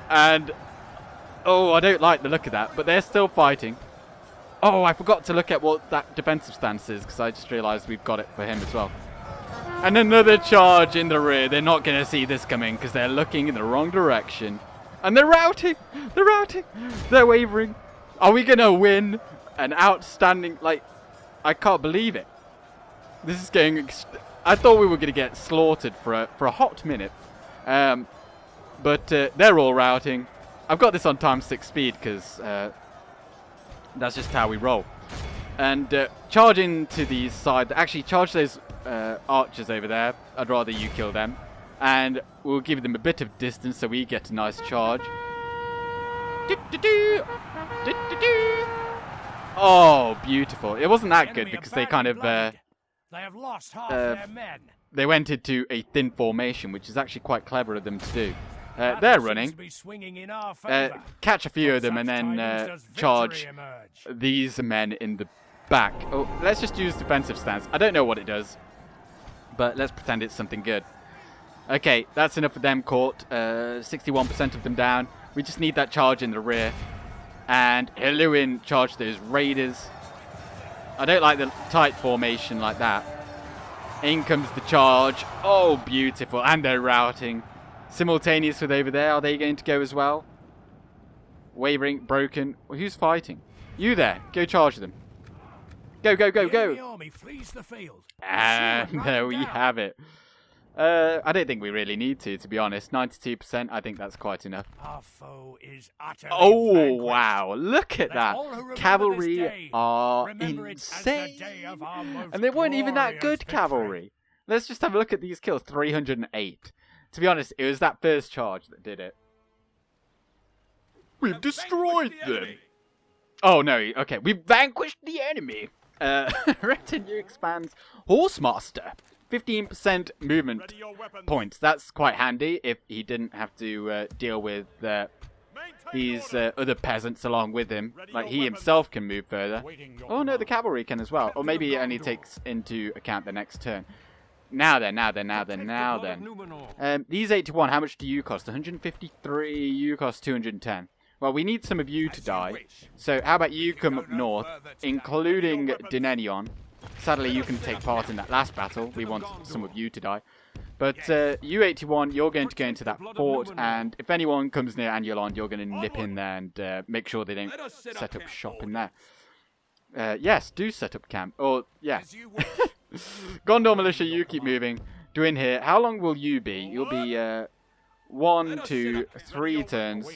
And oh, I don't like the look of that, but they're still fighting. Oh, I forgot to look at what that defensive stance is, because I just realised we've got it for him as well. And another charge in the rear. They're not going to see this coming, because they're looking in the wrong direction. And they're routing! They're routing! They're wavering. Are we going to win an outstanding... Like, I can't believe it. This is going... I thought we were going to get slaughtered for a hot minute. But they're all routing. I've got this on times 6 speed, because... that's just how we roll. And charge into the side. Actually, charge those archers over there. I'd rather you kill them. And we'll give them a bit of distance so we get a nice charge. Oh, beautiful. It wasn't that good because they kind of... they have lost half their men. They went into a thin formation, which is actually quite clever of them to do. They're running. Catch a few of them and then charge these men in the back. Oh, let's just use defensive stance. I don't know what it does, but let's pretend it's something good. Okay, that's enough of them caught. 61% of them down. We just need that charge in the rear. And Hirluin charge those raiders. I don't like the tight formation like that. In comes the charge. Oh, beautiful. And they're routing. Simultaneous with over there. Are they going to go as well? Wavering, broken. Well, who's fighting? You there. Go charge them. Go, go, go, go. And there we have it. I don't think we really need to be honest. 92%, I think that's quite enough. Our foe is utterly oh, vanquished. wow. Look at that. Cavalry are insane. And they weren't even that good cavalry. Let's just have a look at these kills. 308. To be honest, it was that first charge that did it. We've destroyed them. Oh, no. Okay. We've vanquished the enemy. Retinue expands. Horsemaster. 15% movement points. That's quite handy if he didn't have to deal with these other peasants along with him. Like, he himself can move further. Oh, no, the cavalry can as well. Or maybe it only takes into account the next turn. Now then. These 81, how much do you cost? 153, you cost 210. Well, we need some of you to die. So how about you come up north, including Dinenion. Sadly, you can take part in that last battle. We want some of you to die. But you 81, you're going to go into that fort. And if anyone comes near Anduin, you're going to nip in there and make sure they don't set up shop in there. Yes, do set up camp. Or, yeah. Gondor Militia, you keep moving. Doing here. How long will you be? You'll be 1, 2, 3 turns.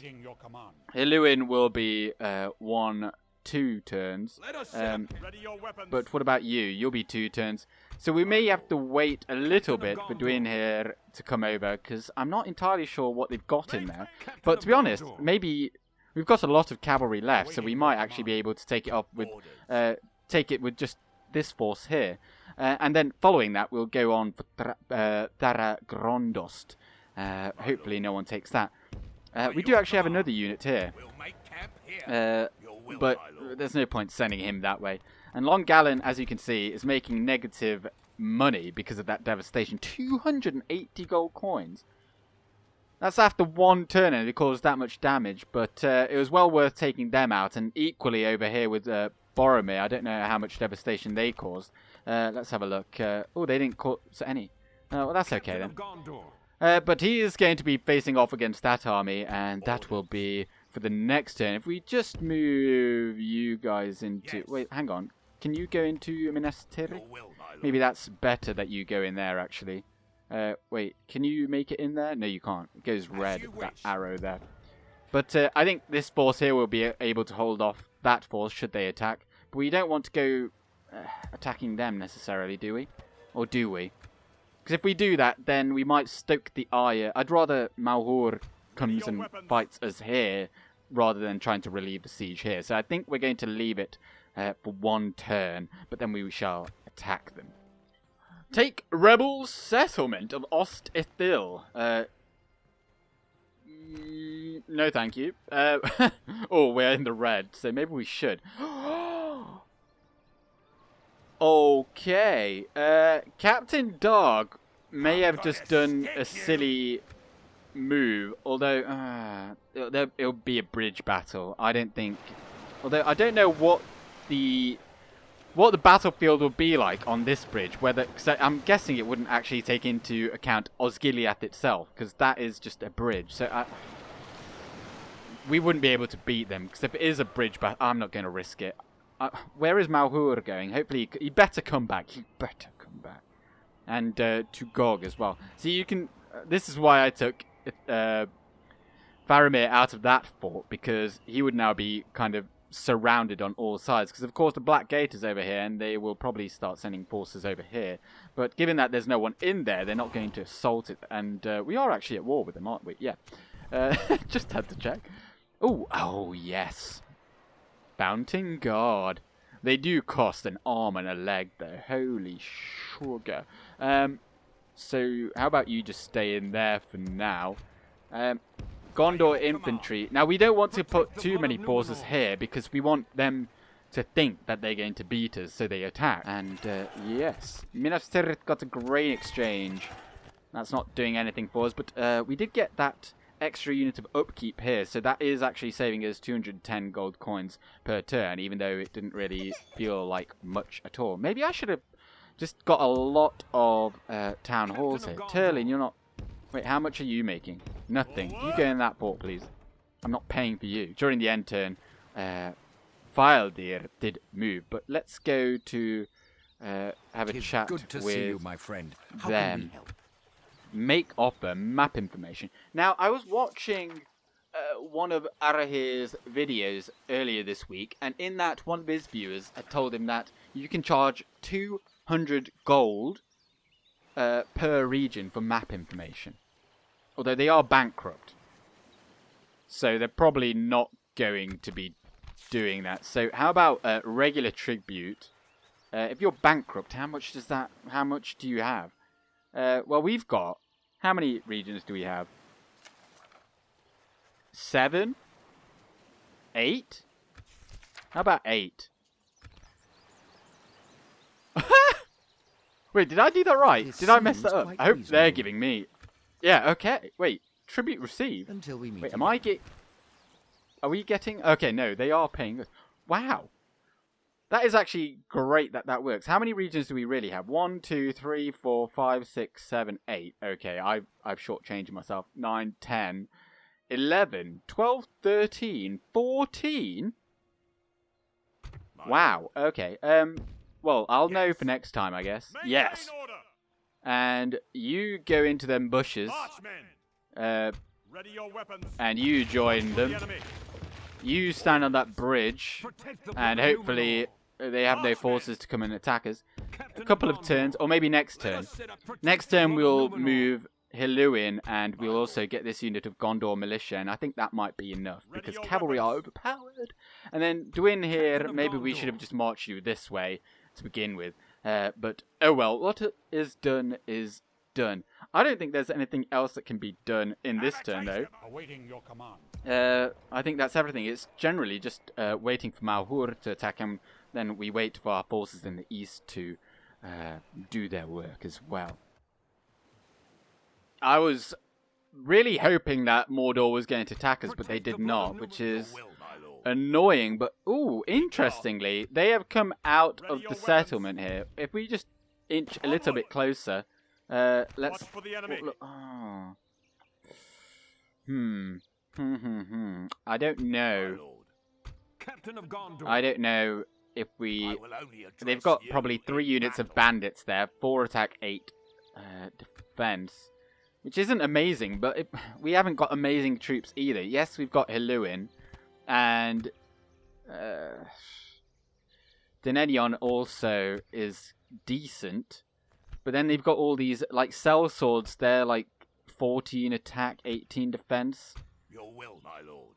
Hirluin will be 1, 2 turns. Ready your weapons. But what about you? You'll be 2 turns. So we may have to wait a little bit for Duin here to come over, because I'm not entirely sure what they've got in there. But to be honest, maybe we've got a lot of cavalry left, so we might actually be able to take it up with, just this force here. And then following that, we'll go on for Thara-Grondost. Hopefully no one takes that. We do actually have another unit here. But there's no point sending him that way. And Long Gallen, as you can see, is making negative money because of that devastation. 280 gold coins. That's after 1 turn and it caused that much damage. But it was well worth taking them out. And equally over here with Boromir, I don't know how much devastation they caused. Let's have a look. Oh, they didn't cause any. Well, that's okay then. But he is going to be facing off against that army, and that will be for the next turn. If we just move you guys into... Wait, hang on. Can you go into Minas Tirith? Maybe that's better that you go in there, actually. Wait, can you make it in there? No, you can't. It goes red, that arrow there. But I think this force here will be able to hold off that force should they attack. But we don't want to go attacking them necessarily, do we? Or do we? Because if we do that, then we might stoke the ire. I'd rather Malhur comes and fights us here rather than trying to relieve the siege here. So I think we're going to leave it for 1 turn, but then we shall attack them. Take rebel settlement of Ost-Ithil. No, thank you. Oh, we're in the red, so maybe we should. Okay. Captain Dog may have just done a silly move, although it'll be a bridge battle. I don't think. Although I don't know what the battlefield will be like on this bridge. Whether, cause I'm guessing it wouldn't actually take into account Osgiliath itself, because that is just a bridge. So we wouldn't be able to beat them, because if it is a bridge battle, I'm not going to risk it. Where is Malhur going? Hopefully, he better come back. He better come back. And to Gog as well. See, you can... this is why I took Faramir out of that fort, because he would now be kind of surrounded on all sides. Because, of course, the Black Gate is over here, and they will probably start sending forces over here. But given that there's no one in there, they're not going to assault it. And we are actually at war with them, aren't we? Yeah. Just had to check. Ooh, oh, yes. Mounting Guard. They do cost an arm and a leg, though. Holy sugar. So, how about you just stay in there for now? Gondor infantry. Now, we don't want to put too many forces here, because we want them to think that they're going to beat us, so they attack. And, yes. Minas Tirith got a grain exchange. That's not doing anything for us, but we did get that extra unit of upkeep here, so that is actually saving us 210 gold coins per turn, even though it didn't really feel like much at all. Maybe I should have just got a lot of town halls here. Turlin, you're not... Wait, how much are you making? Nothing. You go in that port, please. I'm not paying for you. During the end turn, Fildir did move, but let's go to have a chat with my friend. them. Make offer, map information. Now, I was watching one of Arahir's videos earlier this week, and in that, one of his viewers had told him that you can charge 200 gold per region for map information. Although they are bankrupt. So they're probably not going to be doing that. So how about regular tribute? If you're bankrupt, how much do you have? Well, we've got... How many regions do we have? 7? 8? How about 8? Wait, did I do that right? Did I mess that up? I hope they're giving me... Yeah, okay. Wait, tribute received? Until we meet. Wait, am I get... Are we getting... Okay, no, they are paying us. Wow. That is actually great that that works. How many regions do we really have? 1, 2, 3, 4, 5, 6, 7, 8. Okay, I've shortchanged myself. 9, 10, 11, 12, 13, 14? Wow, okay. Well, I'll know for next time, I guess. Yes. And you go into them bushes. And you join them. You stand on that bridge, and hopefully they have no forces to come and attack us. A couple of turns, or maybe next turn. Next turn we'll move Hirluin, and we'll also get this unit of Gondor militia, and I think that might be enough, because cavalry are overpowered. And then Duin here, maybe we should have just marched you this way to begin with. But, oh well, what is done is done. I don't think there's anything else that can be done in this turn, though. Awaiting your command. I think that's everything. It's generally just waiting for Malhur to attack him, then we wait for our forces in the east to do their work as well. I was really hoping that Mordor was going to attack us, but they did not, which is annoying. But, ooh, interestingly, they have come out of the settlement here. If we just inch a little bit closer, let's... Look, oh. I don't know. I don't know if we... They've got probably 3 units of bandits there. 4 attack, 8 defense. Which isn't amazing, but we haven't got amazing troops either. Yes, we've got Hirluin. And... Denedion also is decent. But then they've got all these, like, sellswords. They're, like, 14 attack, 18 defense. Your will, my lord.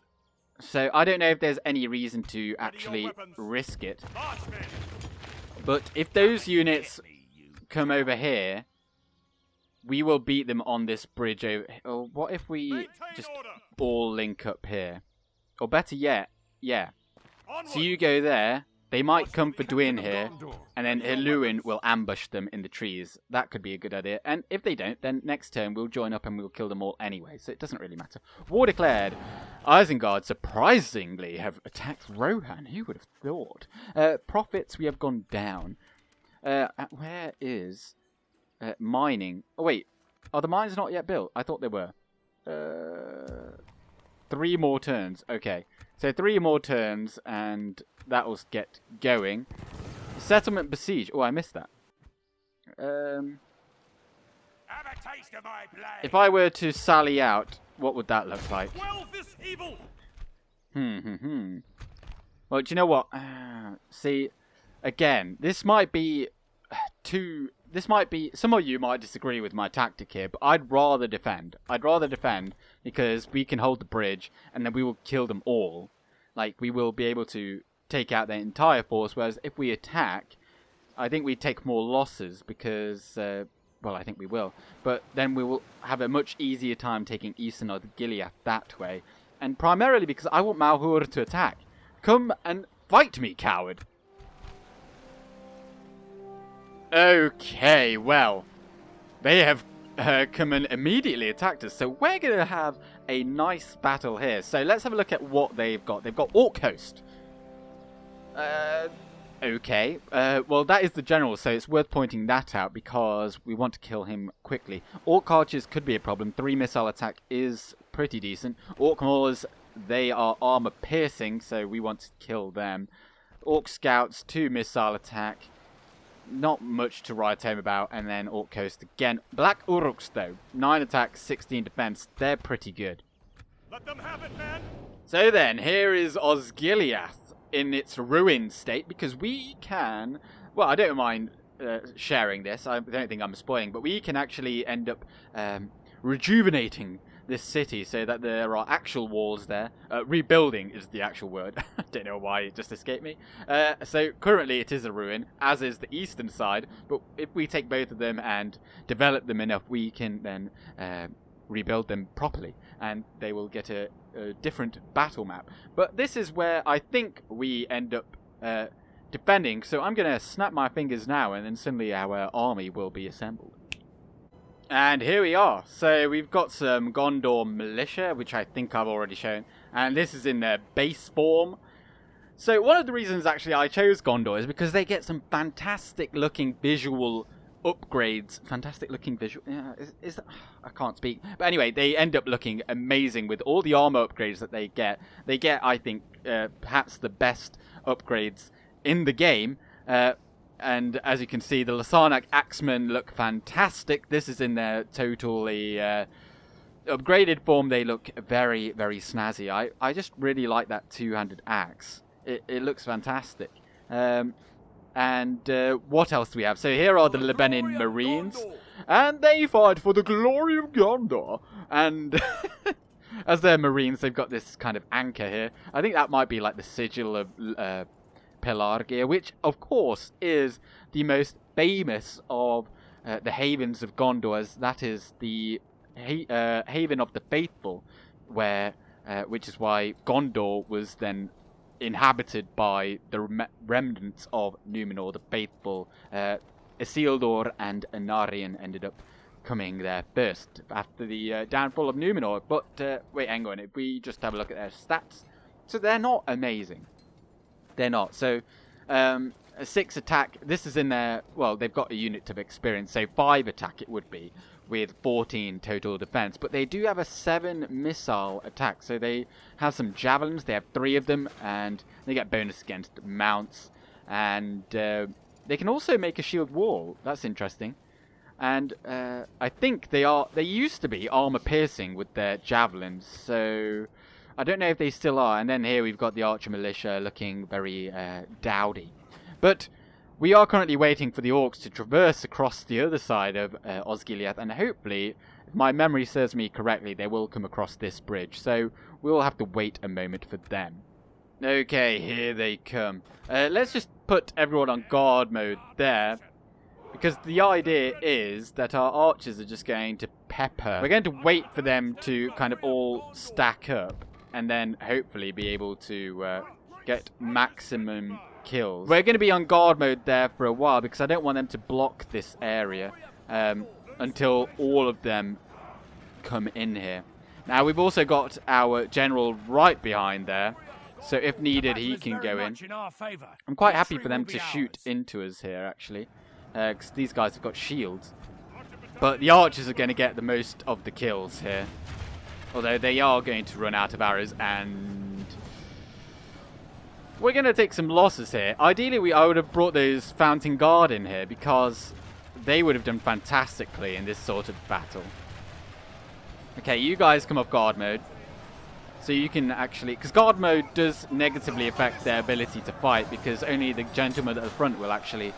So I don't know if there's any reason to actually risk it. But if those units come over here, we will beat them on this bridge over. Or what if we just all link up here? Or better yet, yeah. So you go there. They might come for Duin here, and then Hirluin will ambush them in the trees. That could be a good idea. And if they don't, then next turn we'll join up and we'll kill them all anyway. So it doesn't really matter. War declared. Isengard surprisingly have attacked Rohan. Who would have thought? Profits, we have gone down. Where is mining? Oh wait, are the mines not yet built? I thought they were. 3 more turns. Okay, so 3 more turns and that'll get going. Settlement besiege. Oh, I missed that. If I were to sally out, what would that look like? This evil. Well, do you know what? See, again, this might be too... This might be... Some of you might disagree with my tactic here, but I'd rather defend. I'd rather defend because we can hold the bridge and then we will kill them all. Like, we will be able to take out their entire force, whereas if we attack, I think we take more losses because... well, I think we will. But then we will have a much easier time taking Eastern Osgiliath that way. And primarily because I want Malhur to attack. Come and fight me, coward! Okay, well, they have come and immediately attacked us, so we're going to have a nice battle here. So let's have a look at what they've got. They've got Orc Host. Okay, well that is the general, so it's worth pointing that out because we want to kill him quickly. Orc Archers could be a problem. 3 missile attack is pretty decent. Orc Maulers, they are armor piercing, so we want to kill them. Orc Scouts, 2 missile attack. Not much to write home about. And then Orc Coast again. Black Uruks though, 9 attack, 16 defense. They're pretty good. Let them have it, man. So then, here is Osgiliath in its ruined state, because we can... Well, I don't mind sharing this. I don't think I'm spoiling, but we can actually end up rejuvenating this city so that there are actual walls there. Rebuilding is the actual word. I don't know why it just escaped me. So currently it is a ruin, as is the eastern side, but if we take both of them and develop them enough, we can then rebuild them properly, and they will get a different battle map. But this is where I think we end up defending, so I'm going to snap my fingers now, and then suddenly our army will be assembled. And here we are. So we've got some Gondor militia, which I think I've already shown. And this is in their base form. So one of the reasons actually I chose Gondor is because they get some fantastic looking visual upgrades. Fantastic looking visual... Yeah, is that... I can't speak. But anyway, they end up looking amazing with all the armor upgrades that they get. They get, I think, perhaps the best upgrades in the game. And as you can see, the Lasarnak Axemen look fantastic. This is in their totally upgraded form, they look very, very snazzy. I just really like that two-handed axe. It looks fantastic. And what else do we have? So here are the Lebanon Marines. And they fight for the glory of Gondor. And as they're Marines, they've got this kind of anchor here. I think that might be like the sigil of Pelargia, which, of course, is the most famous of the havens of Gondor, as that is the haven of the faithful, where which is why Gondor was then inhabited by the remnants of Numenor, the faithful. Isildur and Anarion ended up coming there first after the downfall of Numenor. But wait, hang on, if we just have a look at their stats, so they're not amazing. They're not. So a 6 attack. This is in their, well, they've got a unit of experience, so 5 attack it would be, with 14 total defense. But they do have a 7 missile attack, so they have some javelins. They have 3 of them, and they get bonus against mounts. And they can also make a shield wall. That's interesting. And I think they used to be armor piercing with their javelins, so I don't know if they still are. And then here we've got the archer militia looking very dowdy. But we are currently waiting for the orcs to traverse across the other side of Osgiliath, and hopefully, if my memory serves me correctly, they will come across this bridge. So we'll have to wait a moment for them. Okay, here they come. Let's just put everyone on guard mode there, because the idea is that our archers are just going to pepper. We're going to wait for them to kind of all stack up, and then hopefully be able to get maximum kills. We're going to be on guard mode there for a while, because I don't want them to block this area until all of them come in here. Now, we've also got our general right behind there, so if needed, he can go in. I'm quite happy for them to shoot into us here, actually, because these guys have got shields. But the archers are going to get the most of the kills here, although they are going to run out of arrows, and we're going to take some losses here. Ideally, I would have brought those Fountain Guard in here, because they would have done fantastically in this sort of battle. Okay, you guys come off guard mode. So you can actually, because guard mode does negatively affect their ability to fight, because only the gentleman at the front will actually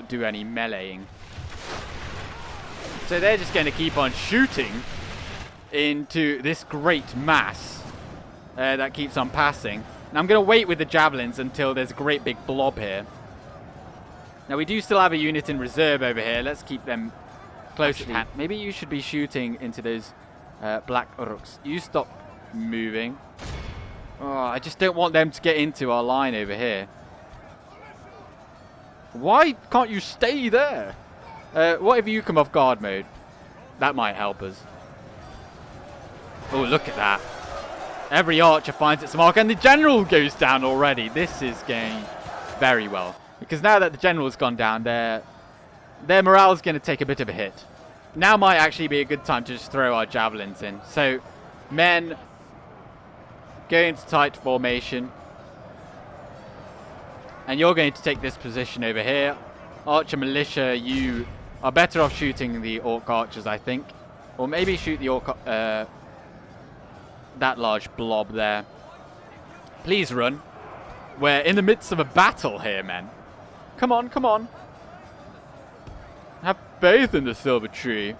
do any meleeing. So they're just going to keep on shooting into this great mass that keeps on passing. Now I'm going to wait with the javelins until there's a great big blob here. Now we do still have a unit in reserve over here. Let's keep them close at hand. Maybe you should be shooting into those black Orcs. You stop moving. Oh, I just don't want them to get into our line over here. Why can't you stay there? What if you come off guard mode? That might help us. Oh, look at that. Every archer finds its mark, and the general goes down already. This is going very well, because now that the general's gone down, their morale is going to take a bit of a hit. Now might actually be a good time to just throw our javelins in. So, men, go into tight formation. And you're going to take this position over here. Archer militia, you are better off shooting the orc archers, I think. Or maybe shoot the orc, that large blob there. Please run. We're in the midst of a battle here, men. Come on, come on. Have faith in the silver tree.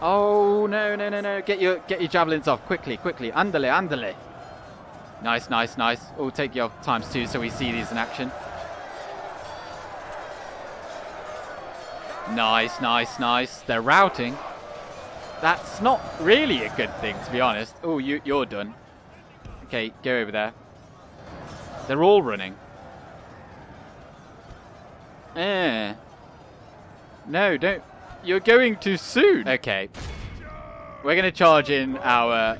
Oh, no, no, no, no. Get your javelins off. Quickly, quickly. Andale, andale. Nice, nice, nice. Oh, take your times 2 so we see these in action. Nice, nice, nice. They're routing. That's not really a good thing, to be honest. Oh, you're done. Okay, go over there. They're all running. No, don't. You're going too soon. Okay. We're going to charge in our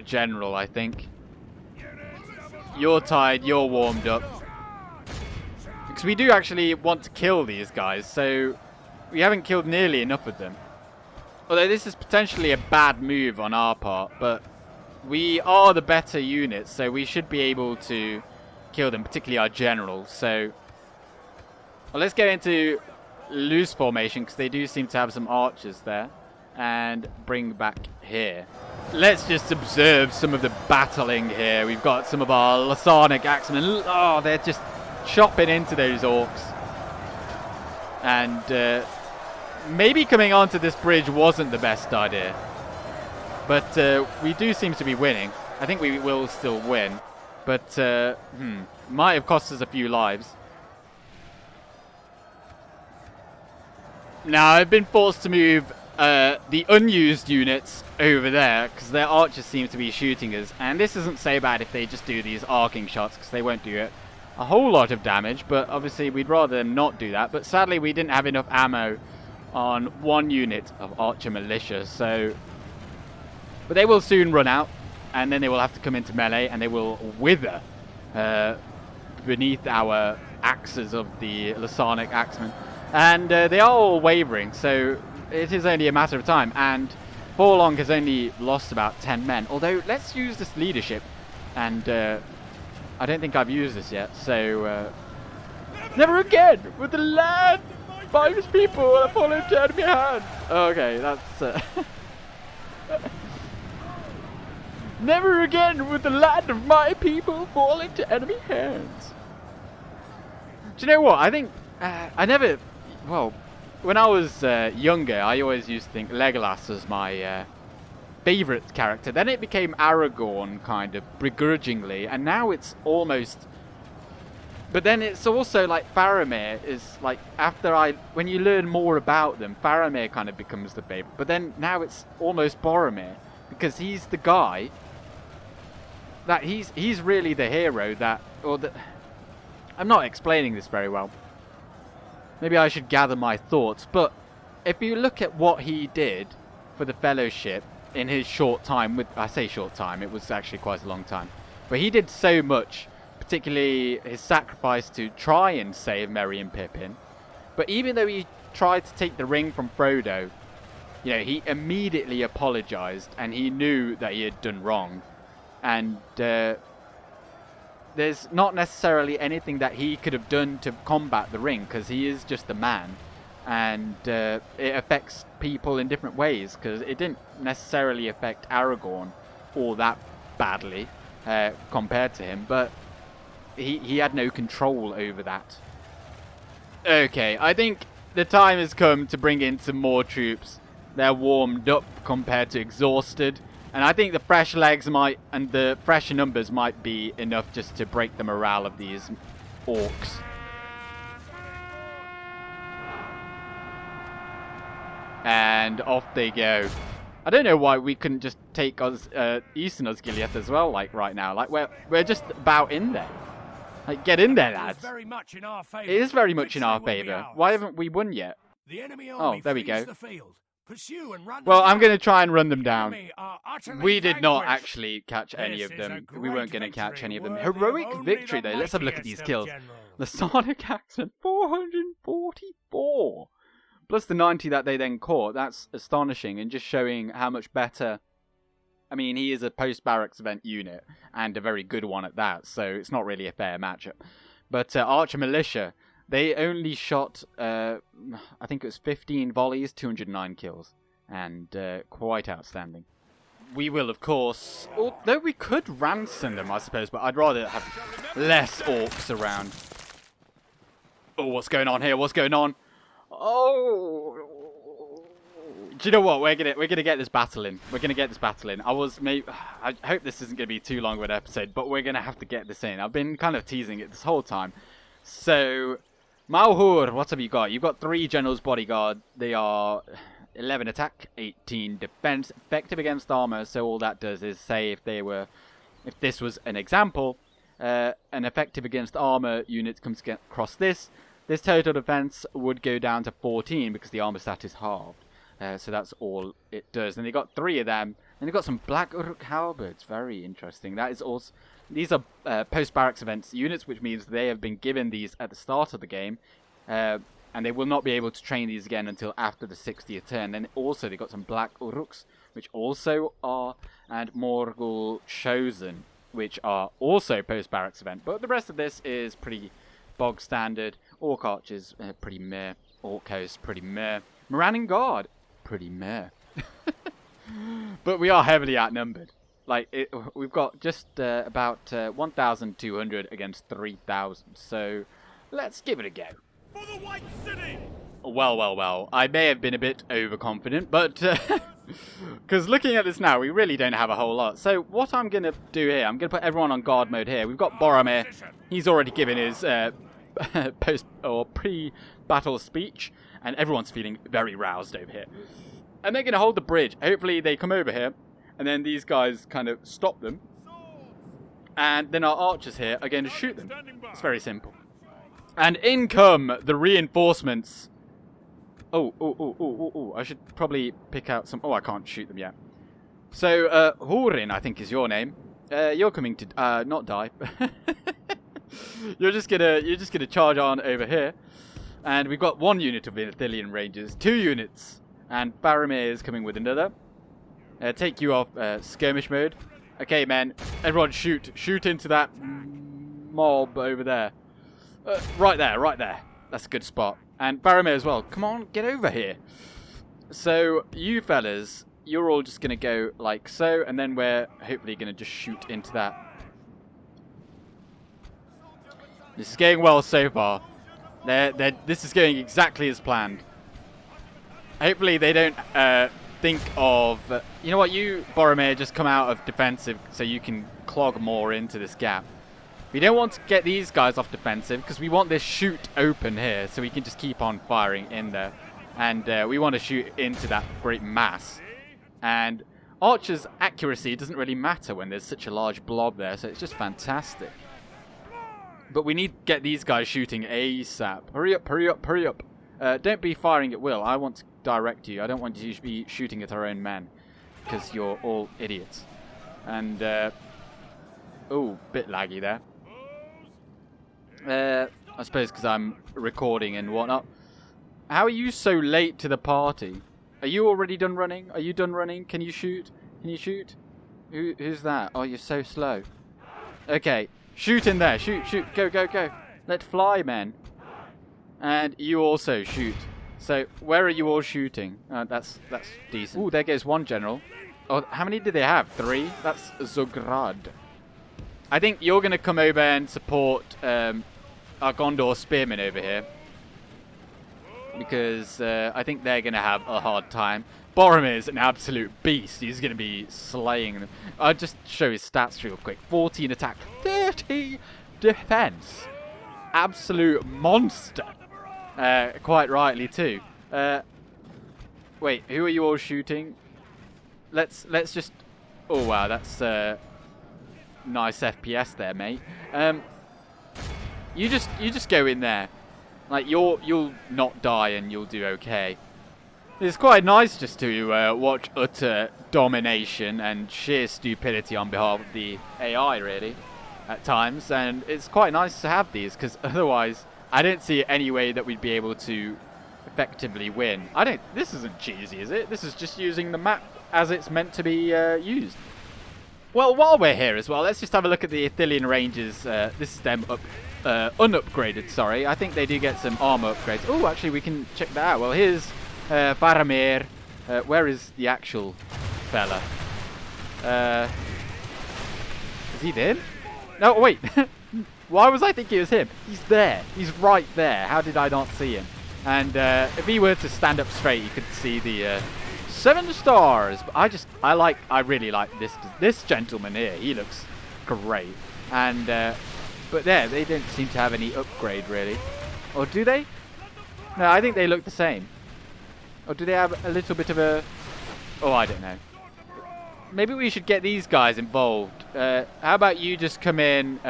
general, I think. You're tired, you're warmed up. Because we do actually want to kill these guys, so we haven't killed nearly enough of them. Although this is potentially a bad move on our part, but we are the better unit, so we should be able to kill them, particularly our general. So, well, let's go into loose formation, because they do seem to have some archers there. and bring back here. Let's just observe some of the battling here. We've got some of our Lasanic axemen. Oh, they're just chopping into those orcs. And maybe coming onto this bridge wasn't the best idea. But we do seem to be winning. I think we will still win. But might have cost us a few lives. Now, I've been forced to move the unused units over there because their archers seem to be shooting us. And this isn't so bad if they just do these arcing shots because they won't do it a whole lot of damage. But obviously, we'd rather them not do that. But sadly, we didn't have enough ammo on one unit of archer militia. But they will soon run out. And then they will have to come into melee and they will wither beneath our axes of the Lasanic axemen. And they are all wavering, so it is only a matter of time. And Forlong has only lost about 10 men. Although, let's use this leadership. And I don't think I've used this yet, so... never again would the land by his people fall into enemy hands. Okay, that's... Never again would the land of my people fall into enemy hands. Do you know what? I think I never... Well, when I was younger, I always used to think Legolas was my favourite character. Then it became Aragorn, kind of, begrudgingly. And now it's almost... But then it's also like Faramir is like, when you learn more about them, Faramir kind of becomes the favourite. But then now it's almost Boromir. Because he's the guy... that he's really the hero that, I'm not explaining this very well. Maybe I should gather my thoughts. But if you look at what he did for the Fellowship in his short time, I say short time, it was actually quite a long time. But he did so much, particularly his sacrifice to try and save Merry and Pippin. But even though he tried to take the ring from Frodo, you know, he immediately apologized and he knew that he had done wrong. And there's not necessarily anything that he could have done to combat the ring, because he is just a man. And it affects people in different ways, because it didn't necessarily affect Aragorn all that badly compared to him. But he had no control over that. Okay, I think the time has come to bring in some more troops. They're warmed up compared to exhausted. And I think the fresh legs and the fresher numbers might be enough just to break the morale of these orcs. And off they go. I don't know why we couldn't just take Eastern Osgiliath as well, like right now. Like we're just about in there. Like, get in there, lads. Very much in our favor. It is very much in our favour. Why haven't we won yet? The enemy army there we go. the field. Pursue and run Well, them I'm going to down. try and run them down. The enemy are utterly We did not vanquished. actually catch any This of is a them. We great weren't going to catch victory, any of them. worthy of Heroic only victory, the though. Let's have a look at these mightiest kills. of generals. The Sonic accent, 444. Plus the 90 that they then caught. That's astonishing and just showing how much better... I mean, he is a post-barracks event unit, and a very good one at that, so it's not really a fair matchup. But Archer Militia, they only shot, I think it was 15 volleys, 209 kills. And quite outstanding. We will, of course, although we could ransom them, I suppose, but I'd rather have less orcs around. Oh, what's going on here? What's going on? Oh, do you know what? We're gonna get this battle in. We're gonna get this battle in. I hope this isn't gonna be too long of an episode, but we're gonna have to get this in. I've been kind of teasing it this whole time. So, Malhur, what have you got? You've got 3 General's Bodyguard. They are 11 attack, 18 defense, effective against armor. So all that does is say if this was an example, an effective against armor unit comes across this total defense would go down to 14 because the armor stat is halved. So that's all it does. And they got 3 of them, and they've got some Black Uruk halberds. Very interesting. That is also these are post-barracks events units, which means they have been given these at the start of the game. And they will not be able to train these again until after the 60th turn. Then also they got some Black Uruks, which also are, and Morgul Chosen, which are also post-barracks event. But the rest of this is pretty bog standard. Orc Archers, pretty meh. Orc Host, pretty meh. Moranning Guard, pretty meh. But we are heavily outnumbered. Like, we've got just about 1,200 against 3,000. So, let's give it a go. For the White City! Well. I may have been a bit overconfident, but... Because looking at this now, we really don't have a whole lot. So, what I'm going to do here, I'm going to put everyone on guard mode here. We've got Boromir. He's already given his post or pre-battle speech. And everyone's feeling very roused over here. And they're going to hold the bridge. Hopefully they come over here. And then these guys kind of stop them. And then our archers here are going to shoot them. It's very simple. And in come the reinforcements. Oh. I should probably pick out some... Oh, I can't shoot them yet. So, Hurin, I think is your name. You're coming to... not die. You're just gonna charge on over here. And we've got 1 unit of Ithilien Rangers. 2 units. And Faramir is coming with another. Take you off skirmish mode. Okay, men. Everyone shoot. Shoot into that mob over there. Right there. That's a good spot. And Faramir as well. Come on, get over here. So, you fellas, you're all just going to go like so. And then we're hopefully going to just shoot into that. This is going well so far. This is going exactly as planned. Hopefully they don't think of... you know what, you, Boromir, just come out of defensive so you can clog more into this gap. We don't want to get these guys off defensive because we want this chute open here so we can just keep on firing in there. And we want to shoot into that great mass. And Archer's accuracy doesn't really matter when there's such a large blob there, so it's just fantastic. But we need to get these guys shooting ASAP. Hurry up. Don't be firing at will. I want to direct you. I don't want you to be shooting at our own men. Because you're all idiots. And, oh, bit laggy there. I suppose because I'm recording and whatnot. How are you so late to the party? Are you already done running? Are you done running? Can you shoot? Can you shoot? Who's that? Oh, you're so slow. Okay. Shoot in there. Shoot. Go. Let fly, men. And you also shoot. So, where are you all shooting? That's decent. Ooh, there goes one general. Oh, how many did they have? 3? That's Zugrad. I think you're going to come over and support our Gondor spearmen over here. Because I think they're going to have a hard time. Boromir's an absolute beast. He's going to be slaying them. I'll just show his stats real quick. 14 attack, 30 defense. Absolute monster. Quite rightly too. Wait, who are you all shooting? Let's just... Oh wow, that's nice FPS there, mate. You just go in there. Like you'll not die and you'll do okay. It's quite nice just to watch utter domination and sheer stupidity on behalf of the AI, really, at times. And it's quite nice to have these, because otherwise, I don't see any way that we'd be able to effectively win. This isn't cheesy, is it? This is just using the map as it's meant to be used. Well, while we're here as well, let's just have a look at the Ithilien Rangers. This is them unupgraded, sorry. I think they do get some armor upgrades. Oh, actually, we can check that out. Well, here's... Faramir. Where is the actual fella? Is he there? No, wait. Why was I thinking it was him? He's there. He's right there. How did I not see him? And if he were to stand up straight, you could see the 7 stars. But I really like this gentleman here. He looks great. And but there, they don't seem to have any upgrade really. Or do they? No, I think they look the same. Or do they have a little bit of a... Oh, I don't know. Maybe we should get these guys involved. How about you just come in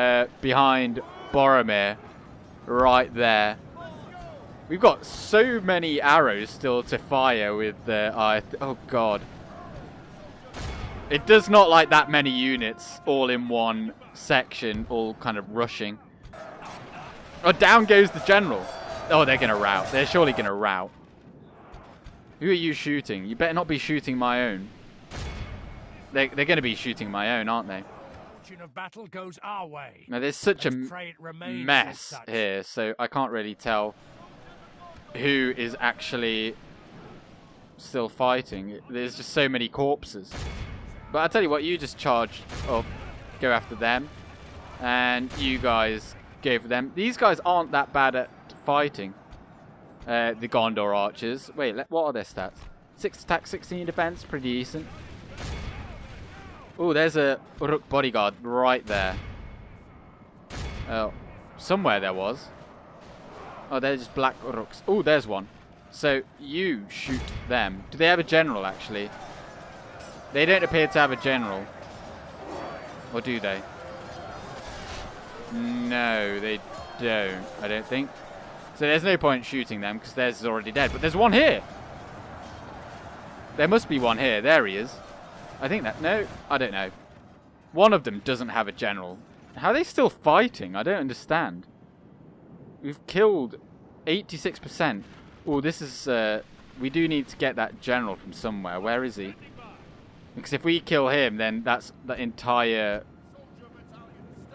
behind Boromir? Right there. We've got so many arrows still to fire with oh, God. It does not like that many units all in one section, all kind of rushing. Oh, down goes the general. Oh, they're going to rout. They're surely going to rout. Who are you shooting? You better not be shooting my own. They're going to be shooting my own, aren't they? Fortune of battle goes our way. Now, there's such a mess here, so I can't really tell who is actually still fighting. There's just so many corpses. But I tell you what, you just charge up, go after them, and you guys go for them. These guys aren't that bad at fighting. The Gondor archers. Wait, what are their stats? 6 attack, 16 defense, pretty decent. Oh, there's a Uruk bodyguard right there. Oh, somewhere there was. Oh, they're just black Uruks. Oh, there's one. So you shoot them. Do they have a general, actually? They don't appear to have a general. Or do they? No, they don't, I don't think. So there's no point shooting them because theirs is already dead. But there's one here. There must be one here. There he is. I think that... No, I don't know. One of them doesn't have a general. How are they still fighting? I don't understand. We've killed 86%. Oh, this is... we do need to get that general from somewhere. Where is he? Because if we kill him, then that's the entire...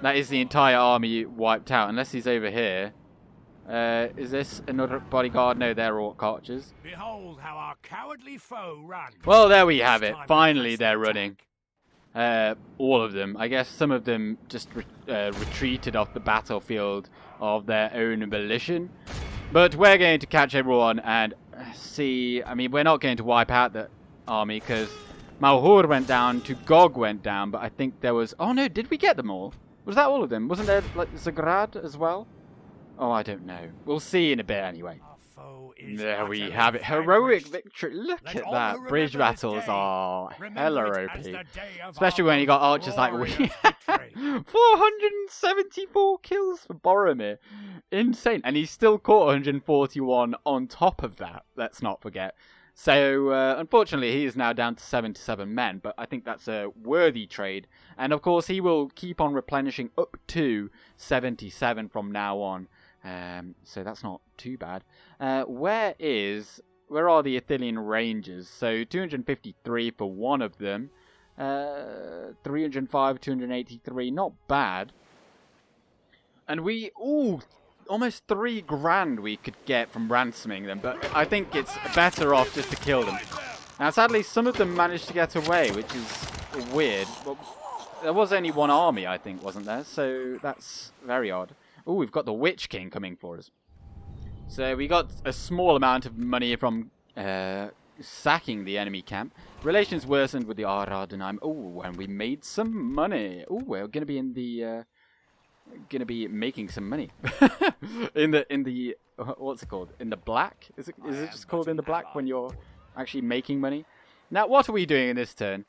That is the entire army wiped out. Unless he's over here. Is this another bodyguard? No, they're Orc archers. Behold how our cowardly foe ran. Well, there we have it. Finally, they're running. All of them. I guess some of them just retreated off the battlefield of their own volition. But we're going to catch everyone and see... I mean, we're not going to wipe out the army because Malhur went down, Tugog went down, but I think there was... Oh no, did we get them all? Was that all of them? Wasn't there, like, Zagrad as well? Oh, I don't know. We'll see in a bit anyway. There we have it. Heroic victory. Look at that. Bridge battles are hella OP. Especially when you got archers like we. 474 kills for Boromir. Insane. And he's still caught 141 on top of that. Let's not forget. So, unfortunately, he is now down to 77 men. But I think that's a worthy trade. And, of course, he will keep on replenishing up to 77 from now on. So that's not too bad. Where are the Ithilien Rangers? So 253 for one of them. 305, 283, not bad. And almost 3 grand we could get from ransoming them, but I think it's better off just to kill them. Now sadly some of them managed to get away, which is weird. But there was only one army, I think, wasn't there? So that's very odd. Oh, we've got the Witch King coming for us. So we got a small amount of money from sacking the enemy camp. Relations worsened with the Aradenheim. Oh, and we made some money. Oh, we're gonna be in the gonna be making some money in the what's it called? In the black? Is it just called in the black when you're actually making money? Now, what are we doing in this turn?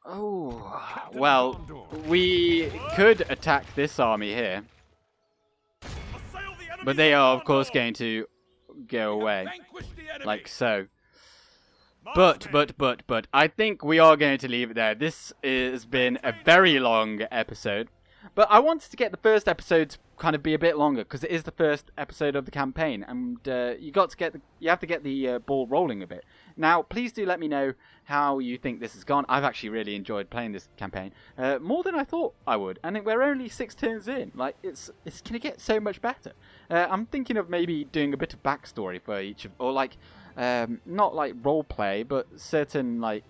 Oh, well, we could attack this army here. But they are, of course, going to go away. Like so. But, I think we are going to leave it there. This has been a very long episode. But I wanted to get the first episode to kind of be a bit longer, because it is the first episode of the campaign, and you have to get the ball rolling a bit. Now, please do let me know how you think this has gone. I've actually really enjoyed playing this campaign, more than I thought I would. And we're only 6 turns in. Like, it's gonna get so much better. I'm thinking of maybe doing a bit of backstory for each of, or like, not like role play, but certain like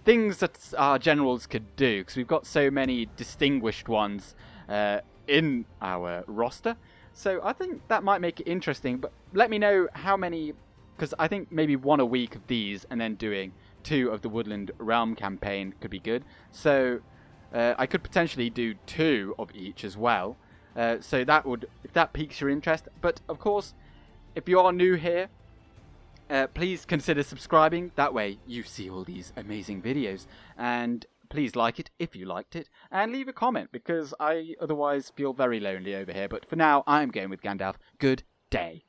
things that our generals could do, because we've got so many distinguished ones in our roster. So I think that might make it interesting, but let me know how many, because I think maybe 1 a week of these and then doing 2 of the Woodland Realm campaign could be good. So I could potentially do 2 of each as well. So that would, if that piques your interest. But of course, if you are new here, please consider subscribing. That way you see all these amazing videos. And please like it if you liked it. And leave a comment, because I otherwise feel very lonely over here. But for now, I'm going with Gandalf. Good day.